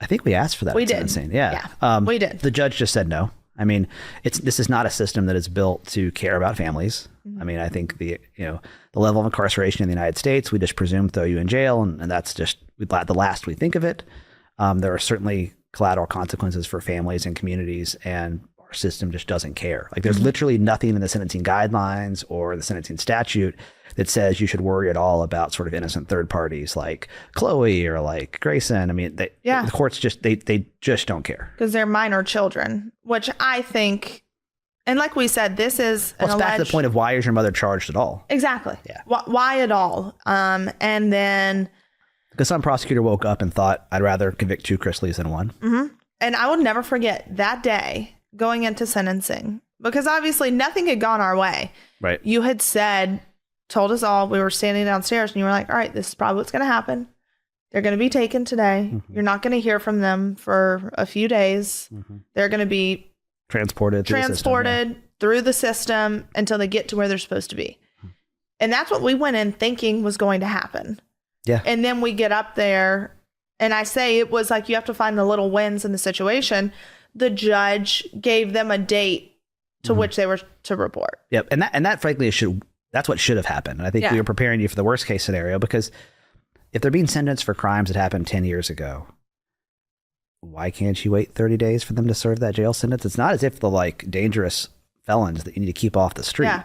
I think we asked for that. We did. Yeah. We did. The judge just said no. I mean, this is not a system that is built to care about families. I mean, I think the level of incarceration in the United States, we just presume throw you in jail, and that's just the last we think of it. There are certainly collateral consequences for families and communities, and our system just doesn't care. Like, there's literally nothing in the sentencing guidelines or the sentencing statute that says you should worry at all about sort of innocent third parties like Chloe or like Grayson. I mean, the courts just, they just don't care. Because they're minor children, which I think, and like we said, this is it's back to the point of, why is your mother charged at all? Exactly. Yeah. Why at all? And then, because some prosecutor woke up and thought, I'd rather convict 2 Chrisleys than 1. And I will never forget that day going into sentencing, because obviously nothing had gone our way. Right. You had told us all, we were standing downstairs and you were like, all right, this is probably what's going to happen. They're going to be taken today. You're not going to hear from them for a few days. They're going to be transported through the system until they get to where they're supposed to be. And that's what we went in thinking was going to happen. Yeah. And then we get up there, and I say it was like, you have to find the little wins in the situation. The judge gave them a date to which they were to report. Yep. And that frankly that's what should have happened. And I think we were preparing you for the worst case scenario, because if they're being sentenced for crimes that happened 10 years ago, why can't you wait 30 days for them to serve that jail sentence? It's not as if the dangerous felons that you need to keep off the street. Yeah.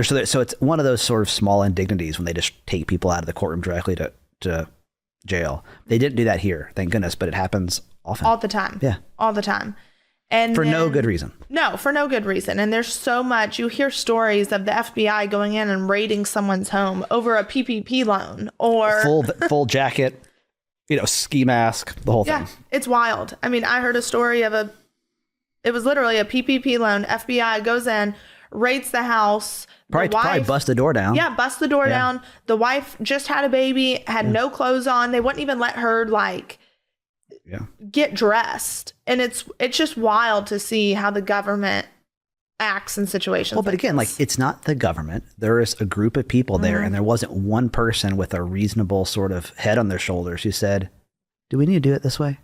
So it's one of those sort of small indignities when they just take people out of the courtroom directly to jail. They didn't do that here, thank goodness, but it happens often. All the time. Yeah. All the time. And for no good reason. No, for no good reason. And there's so much, you hear stories of the FBI going in and raiding someone's home over a PPP loan or full jacket, ski mask, the whole thing. Yeah, it's wild. I mean, I heard a story of it was literally a PPP loan. FBI goes in, raids the house. Probably bust the door down. Yeah, bust the door down. The wife just had a baby, had no clothes on. They wouldn't even let her get dressed. And it's just wild to see how the government acts in situations. Well, but again, it's not the government. There is a group of people there, and there wasn't one person with a reasonable sort of head on their shoulders who said, do we need to do it this way?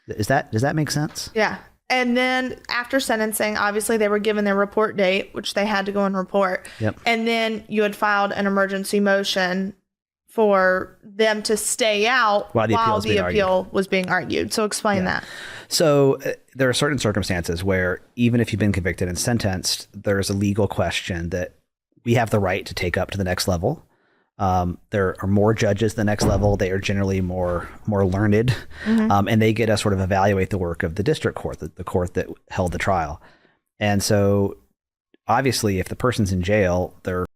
Does that make sense? Yeah. And then after sentencing, obviously they were given their report date, which they had to go and report. Yep. And then you had filed an emergency motion for them to stay out While the appeal appeal's was being argued. So explain that. So there are certain circumstances where even if you've been convicted and sentenced, there's a legal question that we have the right to take up to the next level. There are more judges the next level. They are generally more learned, and they get to sort of evaluate the work of the district court, the court that held the trial. And so obviously if the person's in jail, they're